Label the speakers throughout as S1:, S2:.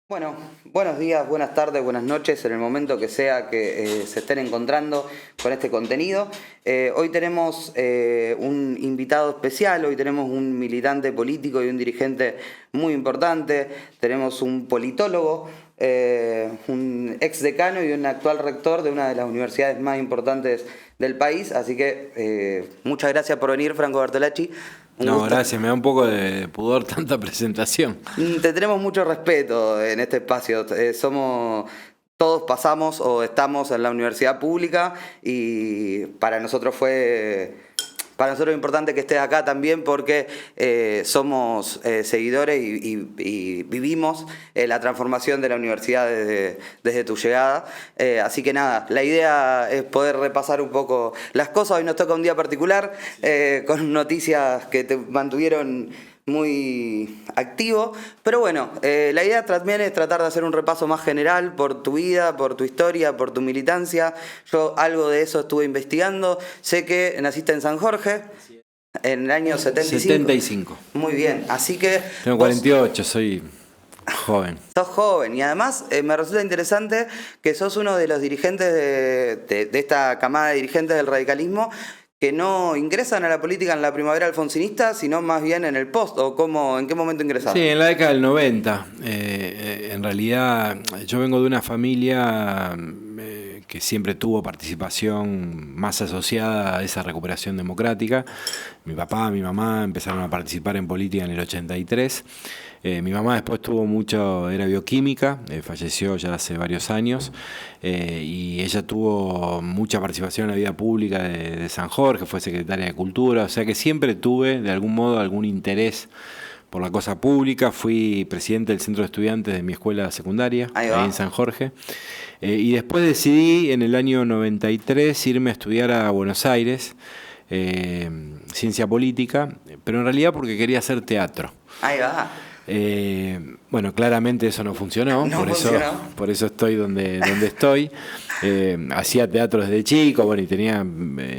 S1: Bueno, buenos días, buenas tardes, buenas noches, en el momento que sea que se estén encontrando con este contenido. Hoy tenemos un invitado especial, hoy tenemos un militante político y un dirigente muy importante, tenemos un politólogo, un ex decano y un actual rector de una de las universidades más importantes del país, así que muchas gracias por venir, Franco Bertolacci. Un
S2: No,
S1: gusto.
S2: gracias, me da un poco de pudor tanta presentación.
S1: Te tenemos mucho respeto en este espacio. Todos pasamos o estamos en la universidad pública y para nosotros es importante que estés acá también porque somos seguidores y vivimos la transformación de la universidad desde tu llegada. Así que nada, la idea es poder repasar un poco las cosas. Hoy nos toca un día particular con noticias que te mantuvieron muy activo, pero bueno, la idea también es tratar de hacer un repaso más general por tu vida, por tu historia, por tu militancia. Yo algo de eso estuve investigando, sé que naciste en San Jorge en el año 75.
S2: 75.
S1: Muy bien, así que
S2: Tengo
S1: vos
S2: 48, soy joven.
S1: sos joven y además me resulta interesante que sos uno de los dirigentes de esta camada de dirigentes del radicalismo que no ingresan a la política en la primavera alfonsinista, sino más bien en el post, o cómo, ¿en qué momento ingresaron?
S2: Sí, en la década del 90. En realidad, yo vengo de una familia que siempre tuvo participación más asociada a esa recuperación democrática. Mi papá, mi mamá empezaron a participar en política en el 83. Mi mamá después era bioquímica, falleció ya hace varios años, y ella tuvo mucha participación en la vida pública de San Jorge, fue secretaria de Cultura, o sea que siempre tuve de algún modo algún interés por la cosa pública. Fui presidente del centro de estudiantes de mi escuela secundaria, ahí en San Jorge, y después decidí en el año 93 irme a estudiar a Buenos Aires, ciencia política, pero en realidad porque quería hacer teatro.
S1: Ahí va.
S2: Bueno, claramente eso no funcionó,
S1: No
S2: por
S1: funcionó.
S2: por eso estoy donde estoy. Hacía teatro desde chico, bueno, y tenía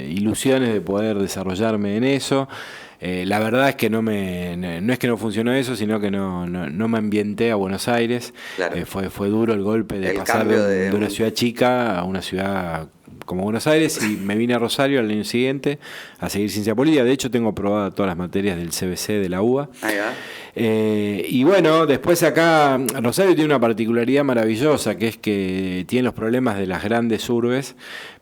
S2: ilusiones de poder desarrollarme en eso. La verdad es que no es que no funcionó eso, sino que no me ambienté a Buenos Aires.
S1: Claro.
S2: Fue duro el golpe de
S1: El
S2: pasar
S1: cambio
S2: de una ciudad chica a una ciudad como Buenos Aires, y me vine a Rosario al año siguiente a seguir ciencia política. De hecho, tengo aprobadas todas las materias del CBC de la UBA.
S1: Ahí va.
S2: Y bueno, después acá Rosario tiene una particularidad maravillosa, que es que tiene los problemas de las grandes urbes,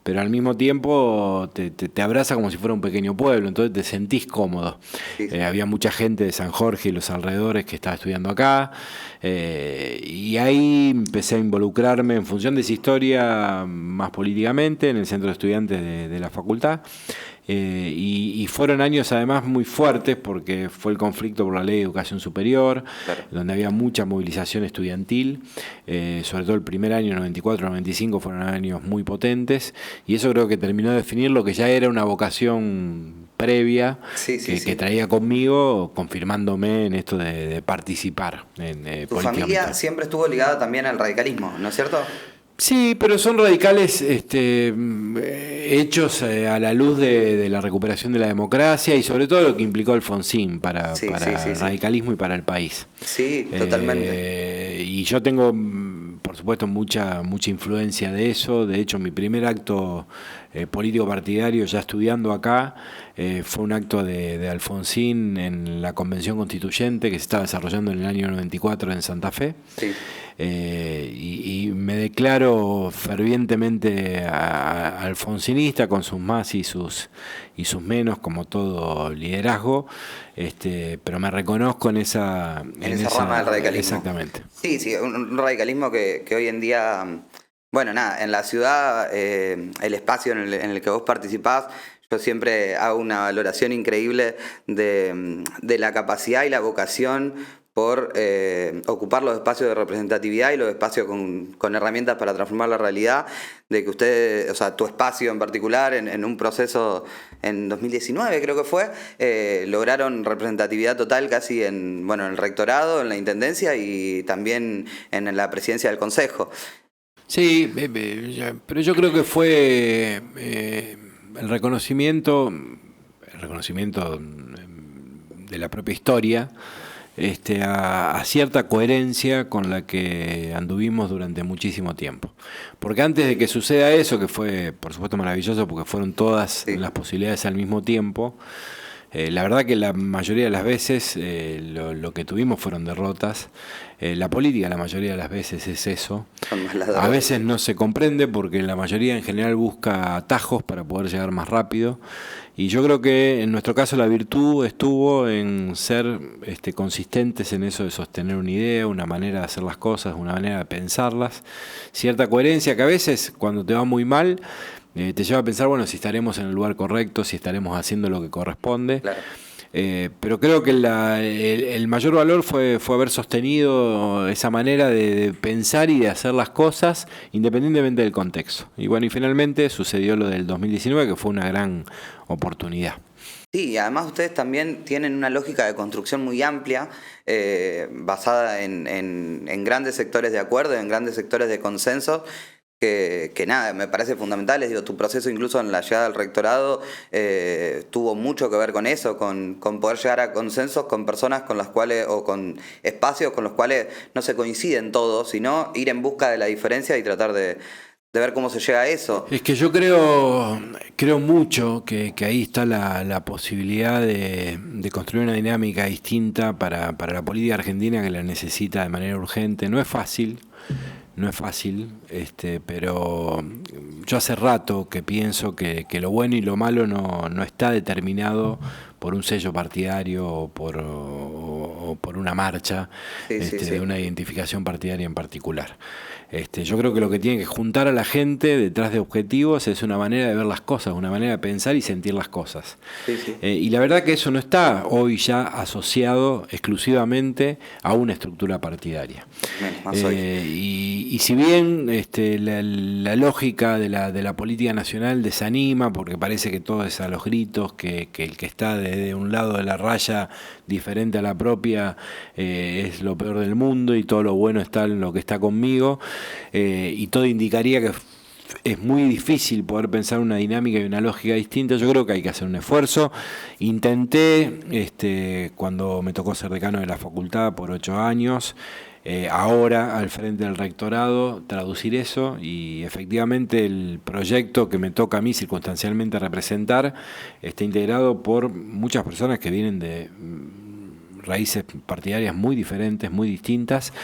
S2: pero al mismo tiempo te abraza como si fuera un pequeño pueblo, entonces te sentís cómodo.
S1: Sí, sí.
S2: Había mucha gente de San Jorge y los alrededores que estaba estudiando acá, y ahí empecé a involucrarme en función de esa historia más políticamente en el centro de estudiantes de la facultad. Y fueron años además muy fuertes porque fue el conflicto por la ley de educación superior,
S1: Claro.
S2: donde había mucha movilización estudiantil, sobre todo el primer año, 94-95, fueron años muy potentes, y eso creo que terminó de definir lo que ya era una vocación previa,
S1: Sí, sí, sí.
S2: que traía conmigo, confirmándome en esto de participar
S1: Tu
S2: políticamente.
S1: familia siempre estuvo ligada también al radicalismo, ¿no es cierto?
S2: Sí, pero son radicales hechos a la luz de la recuperación de la democracia y sobre todo lo que implicó Alfonsín para
S1: Sí,
S2: el radicalismo y para el país.
S1: Sí, totalmente.
S2: Y yo tengo, por supuesto, mucha influencia de eso. De hecho, mi primer acto político partidario, ya estudiando acá, fue un acto de Alfonsín en la Convención Constituyente que se estaba desarrollando en el año 94 en Santa Fe.
S1: Sí.
S2: Y me declaro fervientemente alfonsinista, con sus más y sus menos, como todo liderazgo, pero me reconozco en esa
S1: rama del radicalismo.
S2: Exactamente.
S1: Sí, sí, un radicalismo que hoy en día, bueno, nada, en la ciudad, el espacio en el que vos participás, yo siempre hago una valoración increíble de la capacidad y la vocación por ocupar los espacios de representatividad y los espacios con herramientas para transformar la realidad, de que ustedes, o sea, tu espacio en particular, en un proceso en 2019 creo que fue, lograron representatividad total casi en el rectorado, en la intendencia y también en la presidencia del consejo.
S2: Sí, pero yo creo que fue el reconocimiento de la propia historia, a cierta coherencia con la que anduvimos durante muchísimo tiempo. Porque antes de que suceda eso, que fue por supuesto maravilloso porque fueron todas las posibilidades al mismo tiempo, la verdad que la mayoría de las veces lo que tuvimos fueron derrotas. La política la mayoría de las veces es eso. A veces no se comprende porque la mayoría en general busca atajos para poder llegar más rápido. Y yo creo que en nuestro caso la virtud estuvo en ser consistentes en eso de sostener una idea, una manera de hacer las cosas, una manera de pensarlas. Cierta coherencia que a veces cuando te va muy mal te lleva a pensar, bueno, si estaremos en el lugar correcto, si estaremos haciendo lo que corresponde. Claro. Pero creo que el mayor valor fue haber sostenido esa manera de pensar y de hacer las cosas independientemente del contexto. Y bueno, y finalmente sucedió lo del 2019, que fue una gran oportunidad.
S1: Sí, y además ustedes también tienen una lógica de construcción muy amplia, basada en grandes sectores de acuerdo, en grandes sectores de consenso, que nada, me parece fundamental. Digo, tu proceso incluso en la llegada al rectorado tuvo mucho que ver con eso, con poder llegar a consensos con personas con las cuales, o con espacios con los cuales no se coinciden todos, sino ir en busca de la diferencia y tratar de ver cómo se llega a eso.
S2: Es que yo creo mucho que ahí está la posibilidad de construir una dinámica distinta para la política argentina, que la necesita de manera urgente. No es fácil, pero yo hace rato que pienso que lo bueno y lo malo no está determinado por un sello partidario o por una marcha de una identificación partidaria en particular. Yo creo que lo que tiene que juntar a la gente detrás de objetivos es una manera de ver las cosas, una manera de pensar y sentir las cosas. Y la verdad que eso no está hoy ya asociado exclusivamente a una estructura partidaria. Y si bien la lógica de la política nacional desanima, porque parece que todo es a los gritos, que el que está de un lado de la raya diferente a la propia es lo peor del mundo y todo lo bueno está en lo que está conmigo, y todo indicaría que es muy difícil poder pensar una dinámica y una lógica distinta. Yo creo que hay que hacer un esfuerzo. Intenté, cuando me tocó ser decano de la facultad por 8 años, ahora al frente del rectorado, traducir eso, y efectivamente el proyecto que me toca a mí circunstancialmente representar está integrado por muchas personas que vienen de raíces partidarias muy diferentes, muy distintas,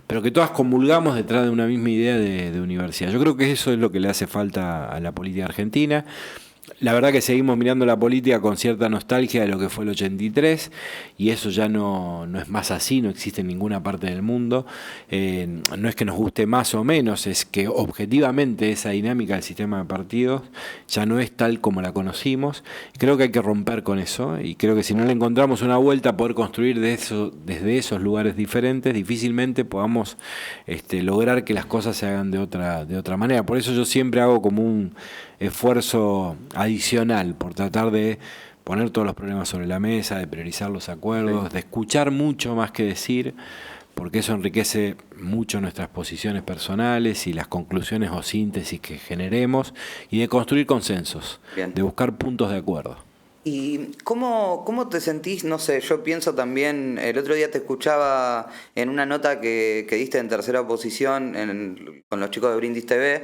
S2: pero que todas comulgamos detrás de una misma idea de universidad. Yo creo que eso es lo que le hace falta a la política argentina. La verdad que seguimos mirando la política con cierta nostalgia de lo que fue el 83, y eso ya no es más así, no existe en ninguna parte del mundo. No es que nos guste más o menos, es que objetivamente esa dinámica del sistema de partidos ya no es tal como la conocimos. Creo que hay que romper con eso, y creo que si no le encontramos una vuelta a poder construir desde esos lugares diferentes, difícilmente podamos lograr que las cosas se hagan de otra manera. Por eso yo siempre hago como un esfuerzo adicional por tratar de poner todos los problemas sobre la mesa, de priorizar los acuerdos, de escuchar mucho más que decir, porque eso enriquece mucho nuestras posiciones personales y las conclusiones o síntesis que generemos, y de construir consensos, de buscar puntos de acuerdo.
S1: ¿Y cómo te sentís? No sé, yo pienso también, el otro día te escuchaba en una nota que diste en Tercera Oposición con los chicos de Brindis TV,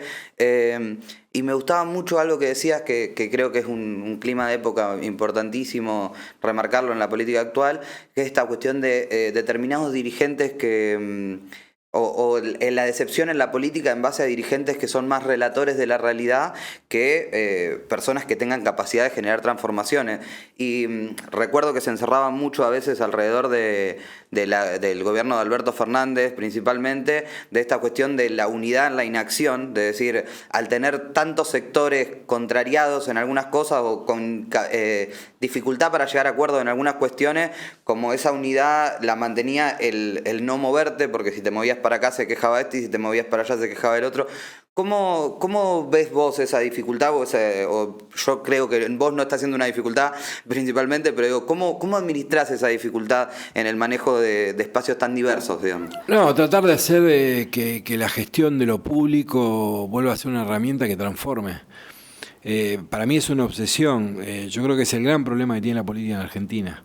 S1: y me gustaba mucho algo que decías, que creo que es un clima de época importantísimo remarcarlo en la política actual, que es esta cuestión de determinados dirigentes que... O la decepción en la política en base a dirigentes que son más relatores de la realidad que personas que tengan capacidad de generar transformaciones. Y recuerdo que se encerraban mucho a veces alrededor del gobierno de Alberto Fernández, principalmente, de esta cuestión de la unidad en la inacción, de decir, al tener tantos sectores contrariados en algunas cosas o con dificultad para llegar a acuerdo en algunas cuestiones, como esa unidad la mantenía el no moverte, porque si te movías para acá se quejaba este y si te movías para allá se quejaba el otro. ¿Cómo ves vos esa dificultad? O yo creo que vos no está siendo una dificultad principalmente, pero digo, ¿cómo administrás esa dificultad en el manejo de espacios tan diversos, digamos?
S2: No, tratar de hacer que la gestión de lo público vuelva a ser una herramienta que transforme. Para mí es una obsesión. Yo creo que es el gran problema que tiene la política en Argentina.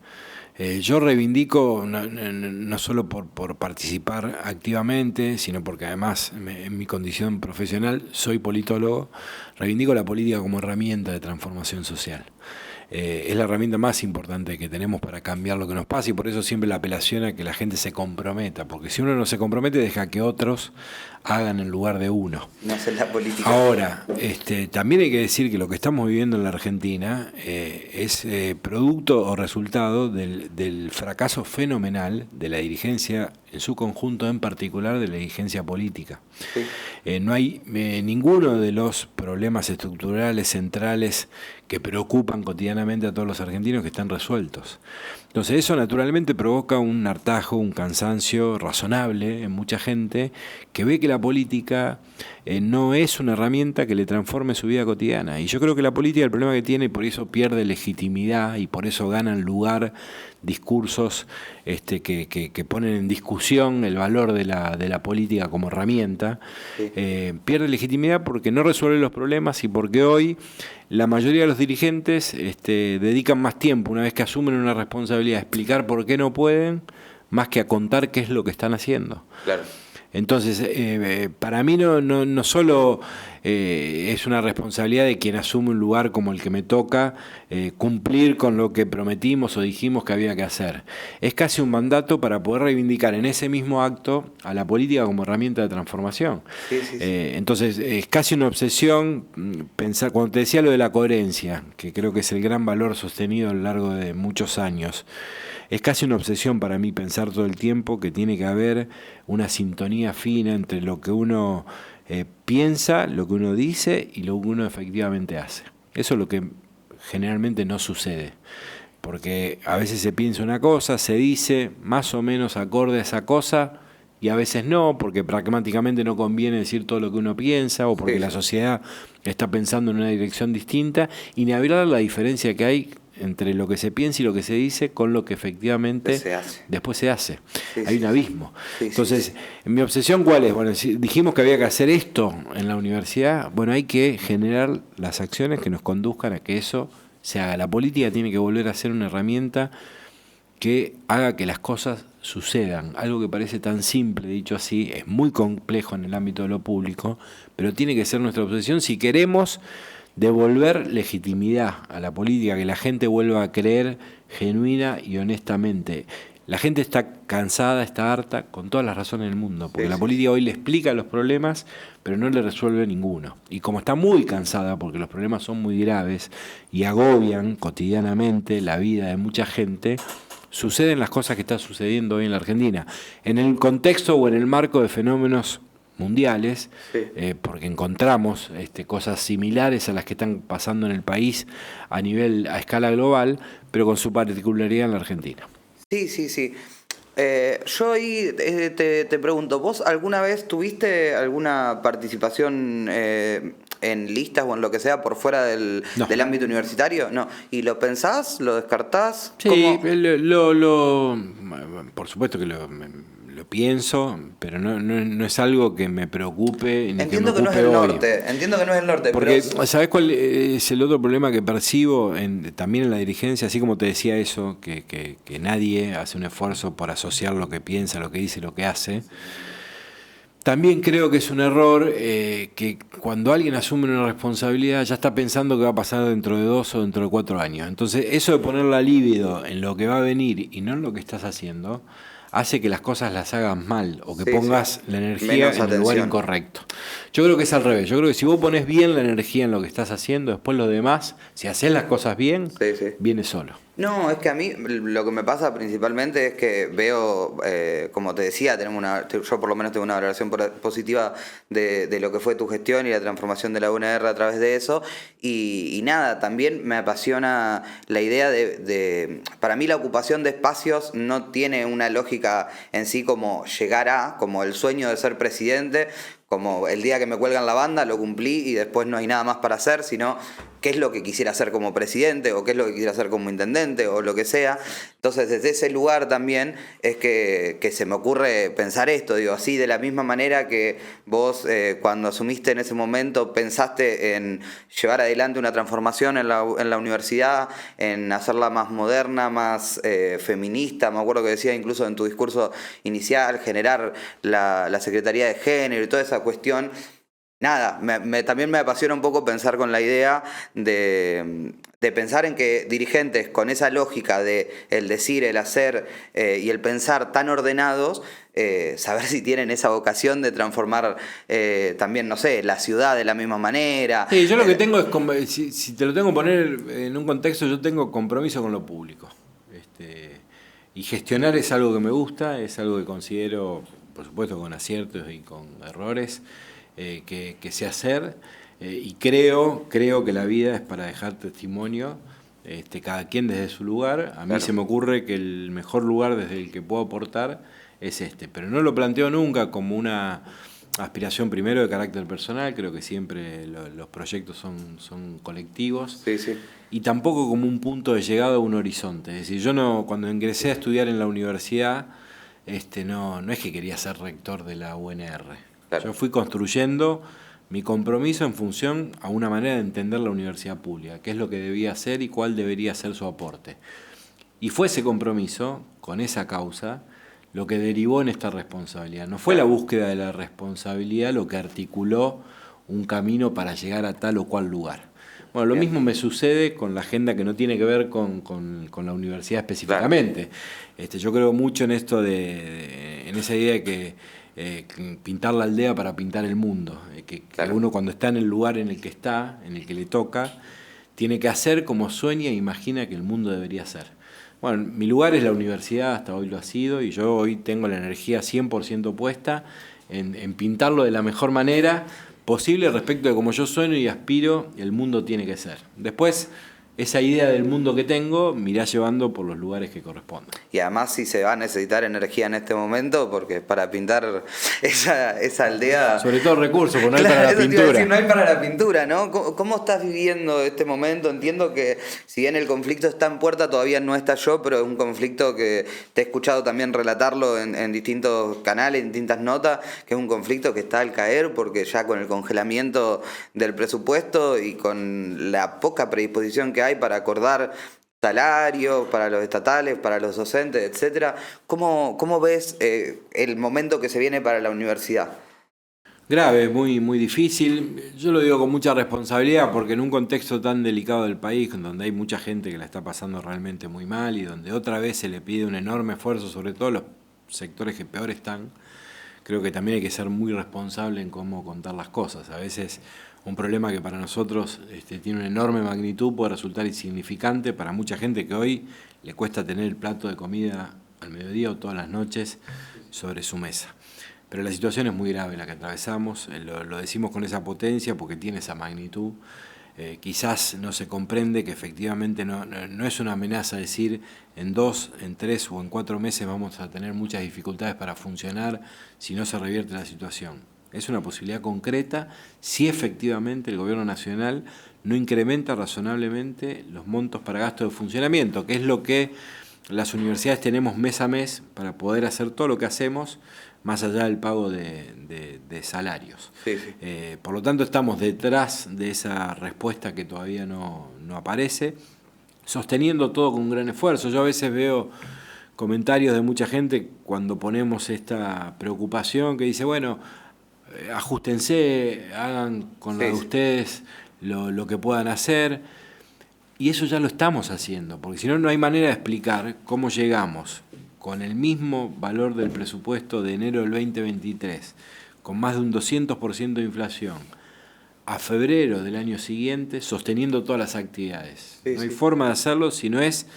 S2: Yo reivindico, no solo por participar activamente, sino porque además en mi condición profesional soy politólogo, reivindico la política como herramienta de transformación social. Es la herramienta más importante que tenemos para cambiar lo que nos pasa, y por eso siempre la apelación a que la gente se comprometa, porque si uno no se compromete deja que otros hagan en lugar de uno.
S1: No hacer la política.
S2: Ahora, también hay que decir que lo que estamos viviendo en la Argentina es producto o resultado del fracaso fenomenal de la dirigencia en su conjunto, en particular de la dirigencia política. Sí. No hay ninguno de los problemas estructurales centrales que preocupan cotidianamente a todos los argentinos que están resueltos. Entonces eso naturalmente provoca un hartazgo, un cansancio razonable en mucha gente que ve que la política no es una herramienta que le transforme su vida cotidiana. Y yo creo que la política, el problema que tiene, y por eso pierde legitimidad y por eso ganan lugar discursos que ponen en discusión el valor de la política como herramienta, sí. Pierde legitimidad porque no resuelve los problemas y porque hoy la mayoría de los dirigentes dedican más tiempo, una vez que asumen una responsabilidad, a explicar por qué no pueden, más que a contar qué es lo que están haciendo.
S1: Claro.
S2: Entonces, para mí no solo es una responsabilidad de quien asume un lugar como el que me toca, cumplir con lo que prometimos o dijimos que había que hacer. Es casi un mandato para poder reivindicar en ese mismo acto a la política como herramienta de transformación. Sí. Entonces, es casi una obsesión pensar, cuando te decía lo de la coherencia, que creo que es el gran valor sostenido a lo largo de muchos años, es casi una obsesión para mí pensar todo el tiempo que tiene que haber una sintonía fina entre lo que uno piensa, lo que uno dice y lo que uno efectivamente hace. Eso es lo que generalmente no sucede, porque a veces se piensa una cosa, se dice más o menos acorde a esa cosa, y a veces no, porque pragmáticamente no conviene decir todo lo que uno piensa, o porque sí. La sociedad está pensando en una dirección distinta, y ni hablar de la diferencia que hay entre lo que se piensa y lo que se dice con lo que efectivamente después se hace. Sí, hay un abismo. Sí, entonces, mi obsesión, ¿cuál es? Bueno, si dijimos que había que hacer esto en la universidad, bueno, hay que generar las acciones que nos conduzcan a que eso se haga. La política tiene que volver a ser una herramienta que haga que las cosas sucedan. Algo que parece tan simple, dicho así, es muy complejo en el ámbito de lo público, pero tiene que ser nuestra obsesión si queremos devolver legitimidad a la política, que la gente vuelva a creer genuina y honestamente. La gente está cansada, está harta, con todas las razones del mundo, porque la política hoy le explica los problemas, pero no le resuelve ninguno. Y como está muy cansada, porque los problemas son muy graves y agobian cotidianamente la vida de mucha gente, suceden las cosas que están sucediendo hoy en la Argentina. En el contexto o en el marco de fenómenos mundiales, sí. Porque encontramos cosas similares a las que están pasando en el país a escala global, pero con su particularidad en la Argentina.
S1: Sí. Yo ahí te pregunto, ¿vos alguna vez tuviste alguna participación en listas o en lo que sea por fuera del ámbito universitario? No. ¿Y lo pensás? ¿Lo descartás?
S2: Sí, por supuesto que lo pienso, pero no es algo que me preocupe ni
S1: Entiendo
S2: que me ocupe
S1: no es el norte, entiendo que no es el norte.
S2: Porque,
S1: pero...
S2: ¿sabés cuál es el otro problema que percibo también en la dirigencia? Así como te decía eso, que nadie hace un esfuerzo por asociar lo que piensa, lo que dice, lo que hace. También creo que es un error que cuando alguien asume una responsabilidad ya está pensando qué va a pasar dentro de 2 o dentro de 4 años. Entonces, eso de poner la libido en lo que va a venir y no en lo que estás haciendo, hace que las cosas las hagas mal o que pongas la energía en el lugar incorrecto. Yo creo que es al revés. Yo creo que si vos pones bien la energía en lo que estás haciendo, después lo demás, si haces las cosas bien, viene solo.
S1: No, es que a mí lo que me pasa principalmente es que veo, como te decía, yo por lo menos tengo una valoración positiva de lo que fue tu gestión y la transformación de la UNR a través de eso. Y nada, también me apasiona la idea para mí la ocupación de espacios no tiene una lógica en sí como como el sueño de ser presidente, como el día que me cuelgan la banda lo cumplí y después no hay nada más para hacer, sino qué es lo que quisiera hacer como presidente o qué es lo que quisiera hacer como intendente o lo que sea. Entonces, desde ese lugar también es que se me ocurre pensar esto, digo, así de la misma manera que vos cuando asumiste en ese momento pensaste en llevar adelante una transformación en la universidad, en hacerla más moderna, más feminista, me acuerdo que decía incluso en tu discurso inicial, generar la Secretaría de Género y toda esa cuestión. Nada, también me apasiona un poco pensar con la idea de pensar en que dirigentes con esa lógica de el decir, el hacer y el pensar tan ordenados, saber si tienen esa vocación de transformar también, no sé, la ciudad de la misma manera.
S2: Sí, yo lo que tengo es, si te lo tengo que poner en un contexto, yo tengo compromiso con lo público. Y gestionar es algo que me gusta, es algo que considero, por supuesto, con aciertos y con errores, que sé hacer, y creo que la vida es para dejar testimonio, cada quien desde su lugar. A mí
S1: Claro.
S2: se me ocurre que el mejor lugar desde el que puedo aportar es pero no lo planteo nunca como una aspiración primero de carácter personal, creo que siempre los proyectos son colectivos.
S1: Sí, sí.
S2: Y tampoco como un punto de llegada a un horizonte. Es decir, yo no, cuando ingresé a estudiar en la universidad, no es que quería ser rector de la UNR.
S1: Claro.
S2: Yo fui construyendo mi compromiso en función a una manera de entender la universidad pública, qué es lo que debía hacer y cuál debería ser su aporte. Y fue ese compromiso, con esa causa, lo que derivó en esta responsabilidad. No fue la búsqueda de la responsabilidad lo que articuló un camino para llegar a tal o cual lugar. Bueno, lo
S1: Bien.
S2: mismo me sucede con la agenda que no tiene que ver con la universidad específicamente. Claro. Yo creo mucho en esto en esa idea de que pintar la aldea para pintar el mundo. Que uno cuando está en el lugar en el que está, en el que le toca, tiene que hacer como sueña e imagina que el mundo debería ser. Bueno, mi lugar es la universidad, hasta hoy lo ha sido, y yo hoy tengo la energía 100% puesta en pintarlo de la mejor manera posible respecto de cómo yo sueño y aspiro, el mundo tiene que ser. Después, esa idea del mundo que tengo me irá llevando por los lugares que correspondan.
S1: Y además si se va a necesitar energía en este momento, porque para pintar esa aldea...
S2: Sobre todo recursos, porque no hay
S1: Claro,
S2: para la
S1: eso te iba a
S2: pintura.
S1: decir, no hay para la pintura, ¿no? ¿Cómo estás viviendo este momento? Entiendo que si bien el conflicto está en puerta, todavía no estalló, pero es un conflicto que te he escuchado también relatarlo en distintos canales, en distintas notas, que es un conflicto que está al caer, porque ya con el congelamiento del presupuesto y con la poca predisposición que hay para acordar salarios para los estatales, para los docentes, etcétera. ¿Cómo ves el momento que se viene para la universidad?
S2: Grave, muy, muy difícil. Yo lo digo con mucha responsabilidad porque en un contexto tan delicado del país, donde hay mucha gente que la está pasando realmente muy mal y donde otra vez se le pide un enorme esfuerzo, sobre todo los sectores que peor están, creo que también hay que ser muy responsable en cómo contar las cosas. A veces un problema que para nosotros tiene una enorme magnitud puede resultar insignificante para mucha gente que hoy le cuesta tener el plato de comida al mediodía o todas las noches sobre su mesa. Pero la situación es muy grave la que atravesamos, lo decimos con esa potencia porque tiene esa magnitud. Quizás no se comprende que efectivamente no es una amenaza decir en 2, en 3 o en 4 meses vamos a tener muchas dificultades para funcionar si no se revierte la situación. Es una posibilidad concreta si efectivamente el gobierno nacional no incrementa razonablemente los montos para gasto de funcionamiento, que es lo que las universidades tenemos mes a mes para poder hacer todo lo que hacemos más allá del pago de salarios.
S1: Sí, sí.
S2: Por lo tanto, estamos detrás de esa respuesta que todavía no aparece, sosteniendo todo con un gran esfuerzo. Yo a veces veo comentarios de mucha gente cuando ponemos esta preocupación que dice, bueno, ajustense, hagan con lo de ustedes lo que puedan hacer. Y eso ya lo estamos haciendo, porque si no, no hay manera de explicar cómo llegamos con el mismo valor del presupuesto de enero del 2023, con más de un 200% de inflación, a febrero del año siguiente, sosteniendo todas las actividades. No hay forma de hacerlo si no es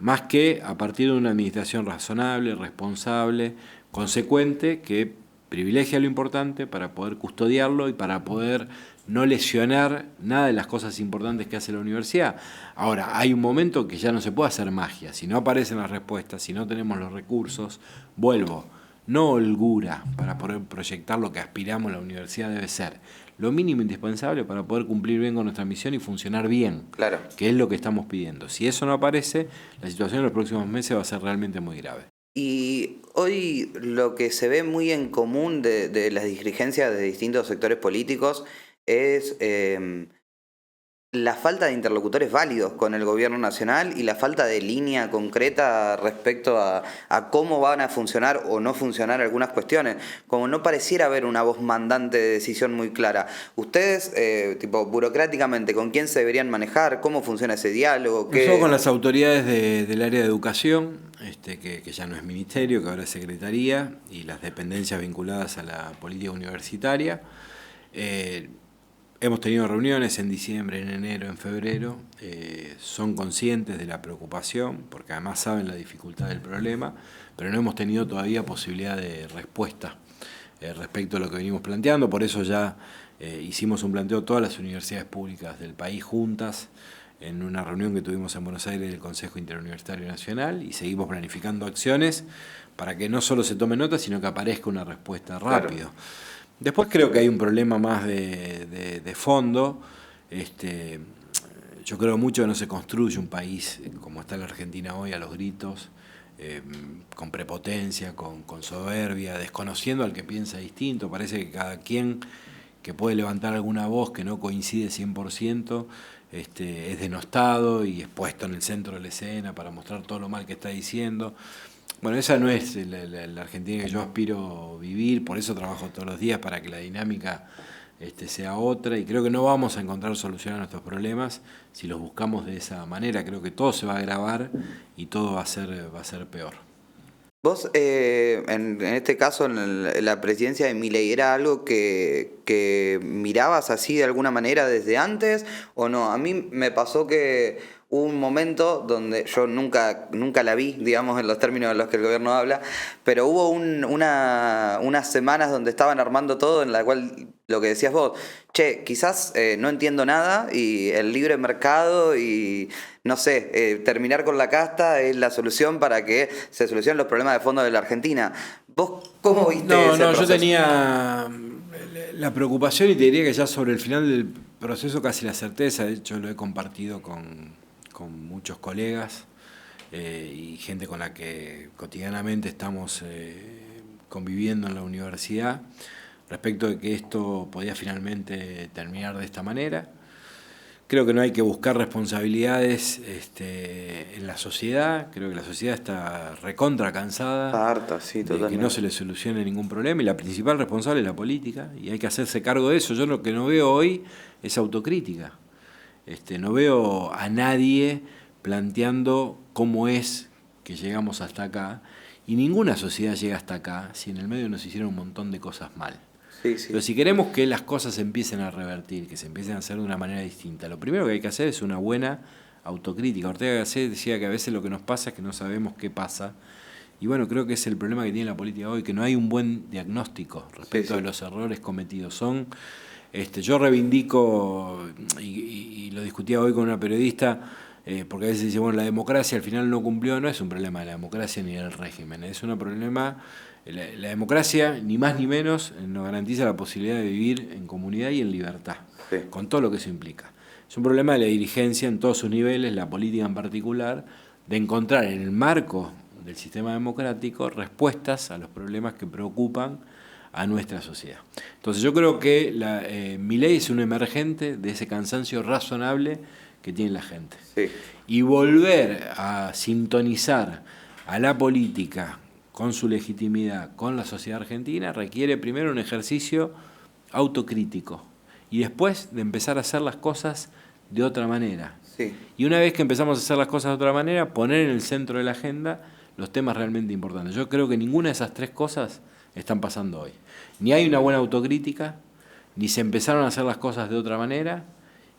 S2: más que a partir de una administración razonable, responsable, consecuente, que privilegia lo importante para poder custodiarlo y para poder no lesionar nada de las cosas importantes que hace la universidad. Ahora, hay un momento que ya no se puede hacer magia. Si no aparecen las respuestas, si no tenemos los recursos, vuelvo. no holgura para poder proyectar lo que aspiramos. La universidad debe ser lo mínimo indispensable para poder cumplir bien con nuestra misión y funcionar bien,
S1: Claro.
S2: que es lo que estamos pidiendo. Si eso no aparece, la situación en los próximos meses va a ser realmente muy grave.
S1: Y hoy lo que se ve muy en común de las dirigencias de distintos sectores políticos es la falta de interlocutores válidos con el gobierno nacional y la falta de línea concreta respecto a cómo van a funcionar o no funcionar algunas cuestiones. Como no pareciera haber una voz mandante de decisión muy clara. Ustedes, burocráticamente, ¿con quién se deberían manejar? ¿Cómo funciona ese diálogo?
S2: Nosotros con las autoridades del área de educación, que ya no es ministerio, que ahora es secretaría, y las dependencias vinculadas a la política universitaria. Hemos tenido reuniones en diciembre, en enero, en febrero. Son conscientes de la preocupación, porque además saben la dificultad del problema, pero no hemos tenido todavía posibilidad de respuesta respecto a lo que venimos planteando. Por eso ya hicimos un planteo a todas las universidades públicas del país juntas, en una reunión que tuvimos en Buenos Aires del Consejo Interuniversitario Nacional, y seguimos planificando acciones para que no solo se tome nota, sino que aparezca una respuesta rápido. Claro. Después creo que hay un problema más de fondo. Yo creo mucho que no se construye un país como está la Argentina hoy a los gritos, con prepotencia, con soberbia, desconociendo al que piensa distinto. Parece que cada quien que puede levantar alguna voz que no coincide 100%, es denostado y expuesto en el centro de la escena para mostrar todo lo mal que está diciendo. Bueno, esa no es la Argentina que yo aspiro a vivir, por eso trabajo todos los días para que la dinámica sea otra, y creo que no vamos a encontrar solución a nuestros problemas si los buscamos de esa manera. Creo que todo se va a agravar y todo va a ser peor.
S1: Vos, en este caso, en la presidencia de Milei, ¿era algo que mirabas así de alguna manera desde antes o no? A mí me pasó que hubo un momento donde yo nunca la vi, digamos, en los términos en los que el gobierno habla, pero hubo unas semanas donde estaban armando todo, en la cual lo que decías vos, che, quizás no entiendo nada y el libre mercado y, no sé, terminar con la casta es la solución para que se solucionen los problemas de fondo de la Argentina. ¿Vos cómo viste ese proceso?
S2: Yo tenía la preocupación, y te diría que ya sobre el final del proceso casi la certeza. De hecho lo he compartido con muchos colegas y gente con la que cotidianamente estamos conviviendo en la universidad, respecto de que esto podía finalmente terminar de esta manera. Creo que no hay que buscar responsabilidades en la sociedad. Creo que la sociedad está recontra cansada,
S1: está harta, sí,
S2: de que no se le solucione ningún problema, y la principal responsable es la política, y hay que hacerse cargo de eso. Yo lo que no veo hoy es autocrítica. No veo a nadie planteando cómo es que llegamos hasta acá, y ninguna sociedad llega hasta acá si en el medio nos hicieron un montón de cosas mal.
S1: Sí.
S2: Pero si queremos que las cosas se empiecen a revertir, que se empiecen a hacer de una manera distinta, lo primero que hay que hacer es una buena autocrítica. Ortega Gasset decía que a veces lo que nos pasa es que no sabemos qué pasa. Y bueno, creo que es el problema que tiene la política hoy, que no hay un buen diagnóstico respecto de los errores cometidos. Yo reivindico, y lo discutía hoy con una periodista, porque a veces dice, bueno, la democracia al final no cumplió. No es un problema de la democracia ni del régimen, es un problema. La democracia, ni más ni menos, nos garantiza la posibilidad de vivir en comunidad y en libertad, con todo lo que eso implica. Es un problema de la dirigencia en todos sus niveles, la política en particular, de encontrar en el marco del sistema democrático respuestas a los problemas que preocupan a nuestra sociedad. Entonces yo creo que Milei es un emergente de ese cansancio razonable que tiene la gente.
S1: Sí.
S2: Y volver a sintonizar a la política con su legitimidad, con la sociedad argentina, requiere primero un ejercicio autocrítico y después de empezar a hacer las cosas de otra manera.
S1: Sí.
S2: Y una vez que empezamos a hacer las cosas de otra manera, poner en el centro de la agenda los temas realmente importantes. Yo creo que ninguna de esas tres cosas están pasando hoy. Ni hay una buena autocrítica, ni se empezaron a hacer las cosas de otra manera,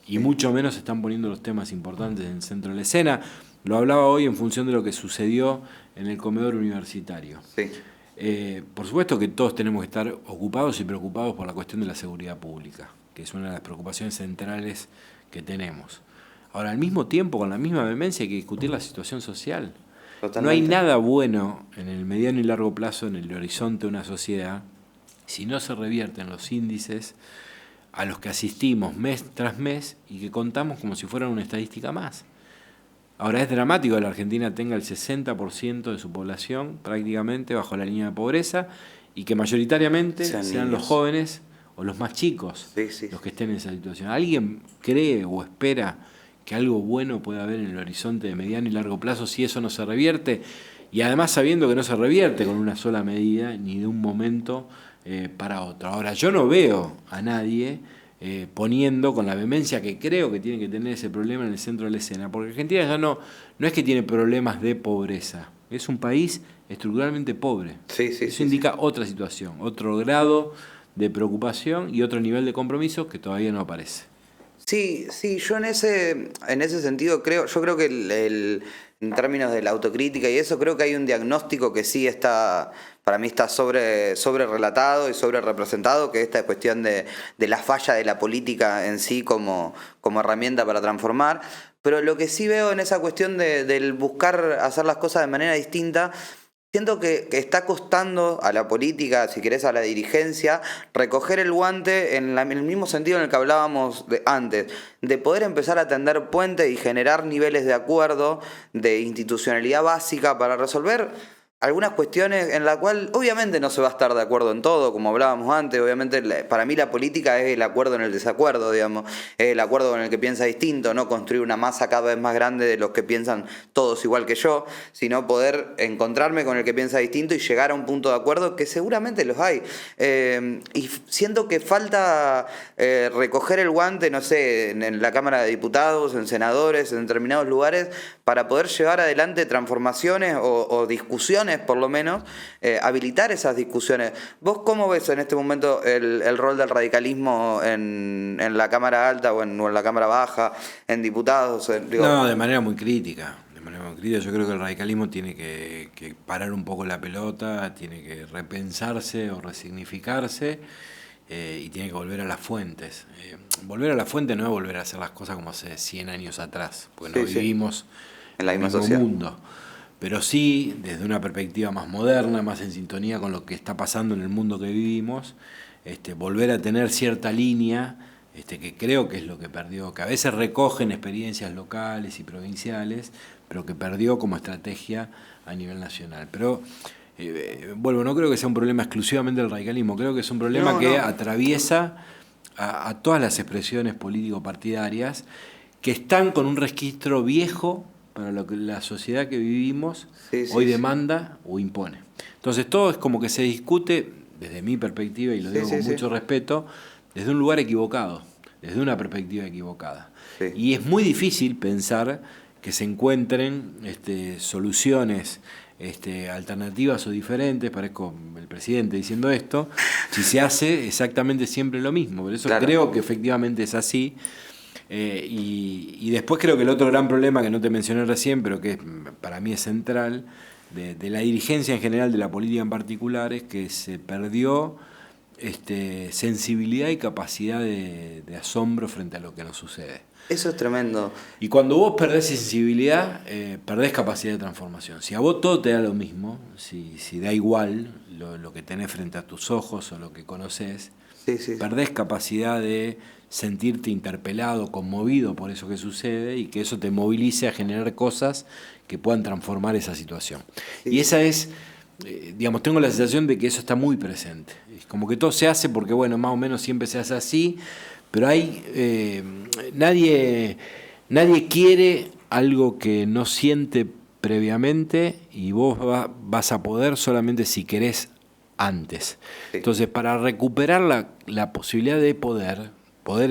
S2: y mucho menos se están poniendo los temas importantes en el centro de la escena. Lo hablaba hoy en función de lo que sucedió en el comedor universitario.
S1: Sí.
S2: Por supuesto que todos tenemos que estar ocupados y preocupados por la cuestión de la seguridad pública, que es una de las preocupaciones centrales que tenemos. Ahora, al mismo tiempo, con la misma vehemencia, hay que discutir la situación social. No hay
S1: Totalmente.
S2: nada bueno en el mediano y largo plazo en el horizonte de una sociedad si no se revierten los índices a los que asistimos mes tras mes y que contamos como si fueran una estadística más. Ahora es dramático que la Argentina tenga el 60% de su población prácticamente bajo la línea de pobreza y que mayoritariamente sean los jóvenes o los más chicos los que estén en esa situación. ¿Alguien cree o espera que algo bueno pueda haber en el horizonte de mediano y largo plazo si eso no se revierte? Y además sabiendo que no se revierte con una sola medida ni de un momento para otro. Ahora, yo no veo a nadie poniendo con la vehemencia que creo que tiene que tener ese problema en el centro de la escena, porque Argentina ya no es que tiene problemas de pobreza, es un país estructuralmente pobre. Eso indica otra situación, otro grado de preocupación y otro nivel de compromiso que todavía no aparece.
S1: Sí, yo en ese sentido yo creo que en términos de la autocrítica y eso, creo que hay un diagnóstico que sí está, para mí está sobre relatado y sobre representado, que esta cuestión de la falla de la política en sí como herramienta para transformar. Pero lo que sí veo en esa cuestión del buscar hacer las cosas de manera distinta, siento que está costando a la política, si querés a la dirigencia, recoger el guante en el mismo sentido en el que hablábamos antes, de poder empezar a tender puentes y generar niveles de acuerdo, de institucionalidad básica para resolver algunas cuestiones en la cual obviamente no se va a estar de acuerdo en todo, como hablábamos antes. Obviamente para mí la política es el acuerdo en el desacuerdo, digamos, es el acuerdo con el que piensa distinto, no construir una masa cada vez más grande de los que piensan todos igual que yo, sino poder encontrarme con el que piensa distinto y llegar a un punto de acuerdo que seguramente los hay. Y siento que falta recoger el guante, no sé, en la Cámara de Diputados, en senadores, en determinados lugares, para poder llevar adelante transformaciones o discusiones, por lo menos, habilitar esas discusiones. ¿Vos cómo ves en este momento el rol del radicalismo en la Cámara Alta o en la Cámara Baja, en diputados?
S2: No, de manera muy crítica. Yo creo que el radicalismo tiene que parar un poco la pelota, tiene que repensarse o resignificarse y tiene que volver a las fuentes. Volver a la fuente no es volver a hacer las cosas como hace 100 años atrás, porque no vivimos
S1: en la misma
S2: sociedad. Mundo. Pero sí, desde una perspectiva más moderna, más en sintonía con lo que está pasando en el mundo que vivimos, volver a tener cierta línea, que creo que es lo que perdió, que a veces recogen experiencias locales y provinciales, pero que perdió como estrategia a nivel nacional. Pero, no creo que sea un problema exclusivamente del radicalismo, creo que es un problema que atraviesa a todas las expresiones político-partidarias que están con un registro viejo para lo que la sociedad que vivimos hoy demanda o impone. Entonces todo es como que se discute, desde mi perspectiva, y lo digo con mucho respeto, desde un lugar equivocado, desde una perspectiva equivocada. Y es muy difícil pensar que se encuentren soluciones alternativas o diferentes, parezco el presidente diciendo esto, si se hace exactamente siempre lo mismo. Por eso creo que efectivamente es así. Y después creo que el otro gran problema que no te mencioné recién, pero que para mí es central, de la dirigencia en general, de la política en particular, es que se perdió sensibilidad y capacidad de asombro frente a lo que nos sucede.
S1: Eso es tremendo.
S2: Y cuando vos perdés sensibilidad, perdés capacidad de transformación. Si a vos todo te da lo mismo, si da igual lo que tenés frente a tus ojos o lo que conocés, perdés capacidad de sentirte interpelado, conmovido por eso que sucede y que eso te movilice a generar cosas que puedan transformar esa situación. Y esa es, tengo la sensación de que eso está muy presente. Es como que todo se hace porque, más o menos siempre se hace así, pero nadie quiere algo que no siente previamente y vos vas a poder solamente si querés antes. Entonces, para recuperar la posibilidad de poder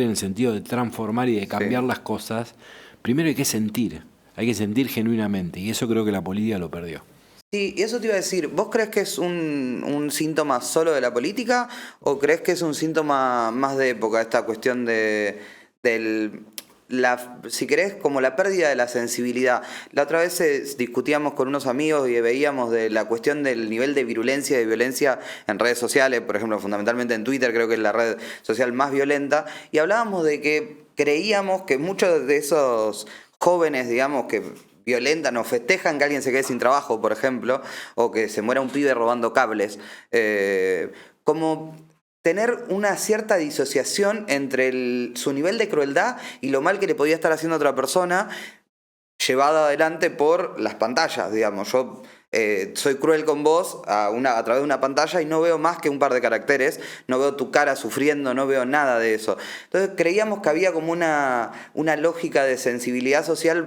S2: en el sentido de transformar y de cambiar las cosas, primero hay que sentir genuinamente, y eso creo que la política lo perdió.
S1: Sí, y eso te iba a decir, ¿vos crees que es un síntoma solo de la política o crees que es un síntoma más de época, esta cuestión si querés, como la pérdida de la sensibilidad? La otra vez discutíamos con unos amigos y veíamos de la cuestión del nivel de virulencia y de violencia en redes sociales, por ejemplo, fundamentalmente en Twitter, creo que es la red social más violenta, y hablábamos de que creíamos que muchos de esos jóvenes, digamos, que violentan o festejan que alguien se quede sin trabajo, por ejemplo, o que se muera un pibe robando cables. Como tener una cierta disociación entre su nivel de crueldad y lo mal que le podía estar haciendo a otra persona, llevado adelante por las pantallas, digamos. Yo soy cruel con vos a través de una pantalla y no veo más que un par de caracteres, no veo tu cara sufriendo, no veo nada de eso. Entonces creíamos que había como una lógica de sensibilidad social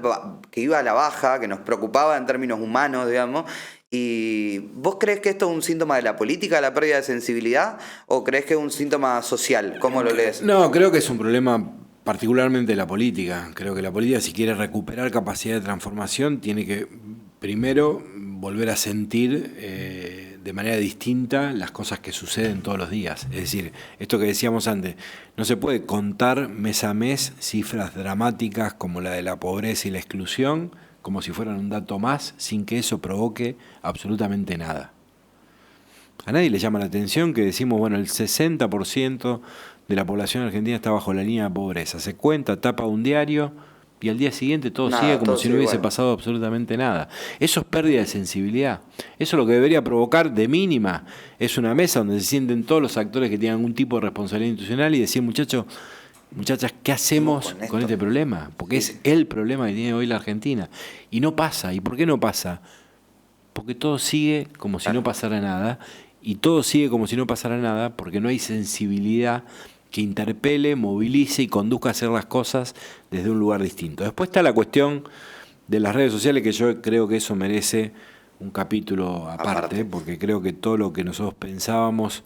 S1: que iba a la baja, que nos preocupaba en términos humanos, digamos. ¿Y vos crees que esto es un síntoma de la política, la pérdida de sensibilidad, o crees que es un síntoma social? ¿Cómo lo lees?
S2: No, creo que es un problema particularmente de la política. Creo que la política, si quiere recuperar capacidad de transformación, tiene que primero volver a sentir de manera distinta las cosas que suceden todos los días. Es decir, esto que decíamos antes, no se puede contar mes a mes cifras dramáticas como la de la pobreza y la exclusión, como si fueran un dato más, sin que eso provoque absolutamente nada. A nadie le llama la atención que decimos, bueno, el 60% de la población argentina está bajo la línea de pobreza. Se cuenta, tapa un diario y al día siguiente todo sigue como si no hubiese pasado absolutamente nada. Eso es pérdida de sensibilidad. Eso lo que debería provocar de mínima es una mesa donde se sienten todos los actores que tienen algún tipo de responsabilidad institucional y decir, muchachos, muchachas, ¿qué hacemos con este problema? Porque es el problema que tiene hoy la Argentina. Y no pasa. ¿Y por qué no pasa? Porque todo sigue como si no pasara nada. Y todo sigue como si no pasara nada porque no hay sensibilidad que interpele, movilice y conduzca a hacer las cosas desde un lugar distinto. Después está la cuestión de las redes sociales, que yo creo que eso merece un capítulo aparte, porque creo que todo lo que nosotros pensábamos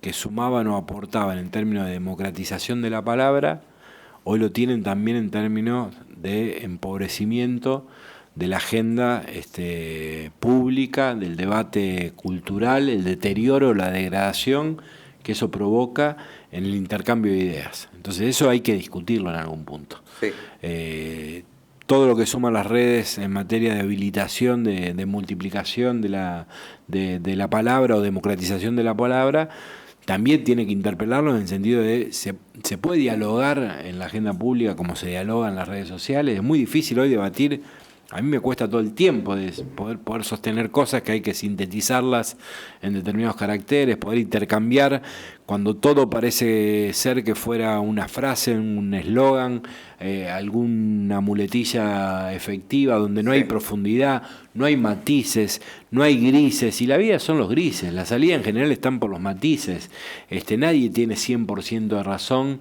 S2: que sumaban o aportaban en términos de democratización de la palabra, hoy lo tienen también en términos de empobrecimiento de la agenda pública, del debate cultural, el deterioro, la degradación que eso provoca en el intercambio de ideas. Entonces eso hay que discutirlo en algún punto.
S1: Sí.
S2: Todo lo que suman las redes en materia de habilitación, de multiplicación de la palabra o democratización de la palabra, también tiene que interpelarlo en el sentido de se puede dialogar en la agenda pública como se dialoga en las redes sociales. Es muy difícil hoy debatir. A mí me cuesta todo el tiempo de poder sostener cosas que hay que sintetizarlas en determinados caracteres, poder intercambiar cuando todo parece ser que fuera una frase, un eslogan, alguna muletilla efectiva donde no hay profundidad, no hay matices, no hay grises, y la vida son los grises, la salida en general están por los matices. Nadie tiene 100% de razón,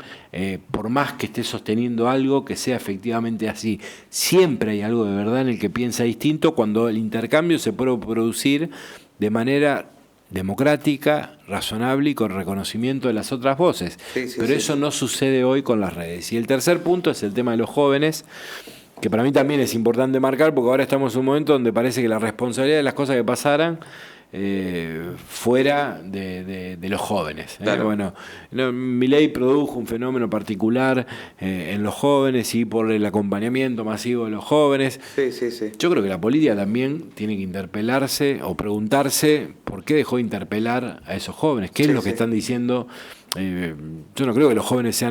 S2: por más que esté sosteniendo algo que sea efectivamente así. Siempre hay algo de verdad en el que piensa distinto cuando el intercambio se puede producir de manera democrática, razonable y con reconocimiento de las otras voces. Pero eso no sucede hoy con las redes. Y el tercer punto es el tema de los jóvenes, que para mí también es importante marcar, porque ahora estamos en un momento donde parece que la responsabilidad de las cosas que pasaran fuera de los jóvenes.
S1: Claro.
S2: Bueno, Milei produjo un fenómeno particular en los jóvenes y por el acompañamiento masivo de los jóvenes.
S1: Sí.
S2: Yo creo que la política también tiene que interpelarse o preguntarse por qué dejó de interpelar a esos jóvenes, qué es lo que están diciendo. Yo no creo que los jóvenes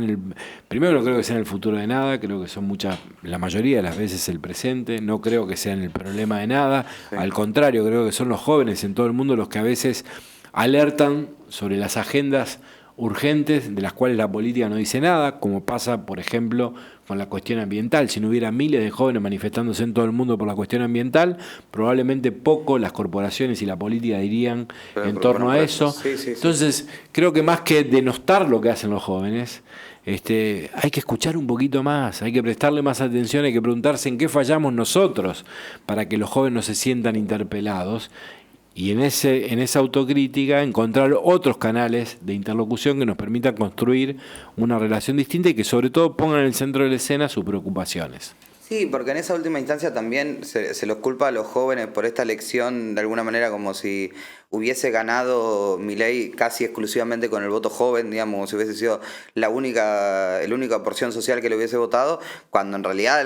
S2: primero no creo que sean el futuro de nada, creo que son la mayoría de las veces el presente, no creo que sean el problema de nada, al contrario, creo que son los jóvenes en todo el mundo los que a veces alertan sobre las agendas urgentes de las cuales la política no dice nada, como pasa, por ejemplo, con la cuestión ambiental. Si no hubiera miles de jóvenes manifestándose en todo el mundo por la cuestión ambiental, probablemente poco las corporaciones y la política dirían en torno a eso. Entonces, creo que más que denostar lo que hacen los jóvenes, hay que escuchar un poquito más, hay que prestarle más atención, hay que preguntarse en qué fallamos nosotros para que los jóvenes no se sientan interpelados. Y en esa autocrítica encontrar otros canales de interlocución que nos permitan construir una relación distinta y que sobre todo pongan en el centro de la escena sus preocupaciones.
S1: Sí, porque en esa última instancia también se los culpa a los jóvenes por esta elección de alguna manera como si hubiese ganado Milei casi exclusivamente con el voto joven, digamos, como si hubiese sido la única porción social que le hubiese votado, cuando en realidad,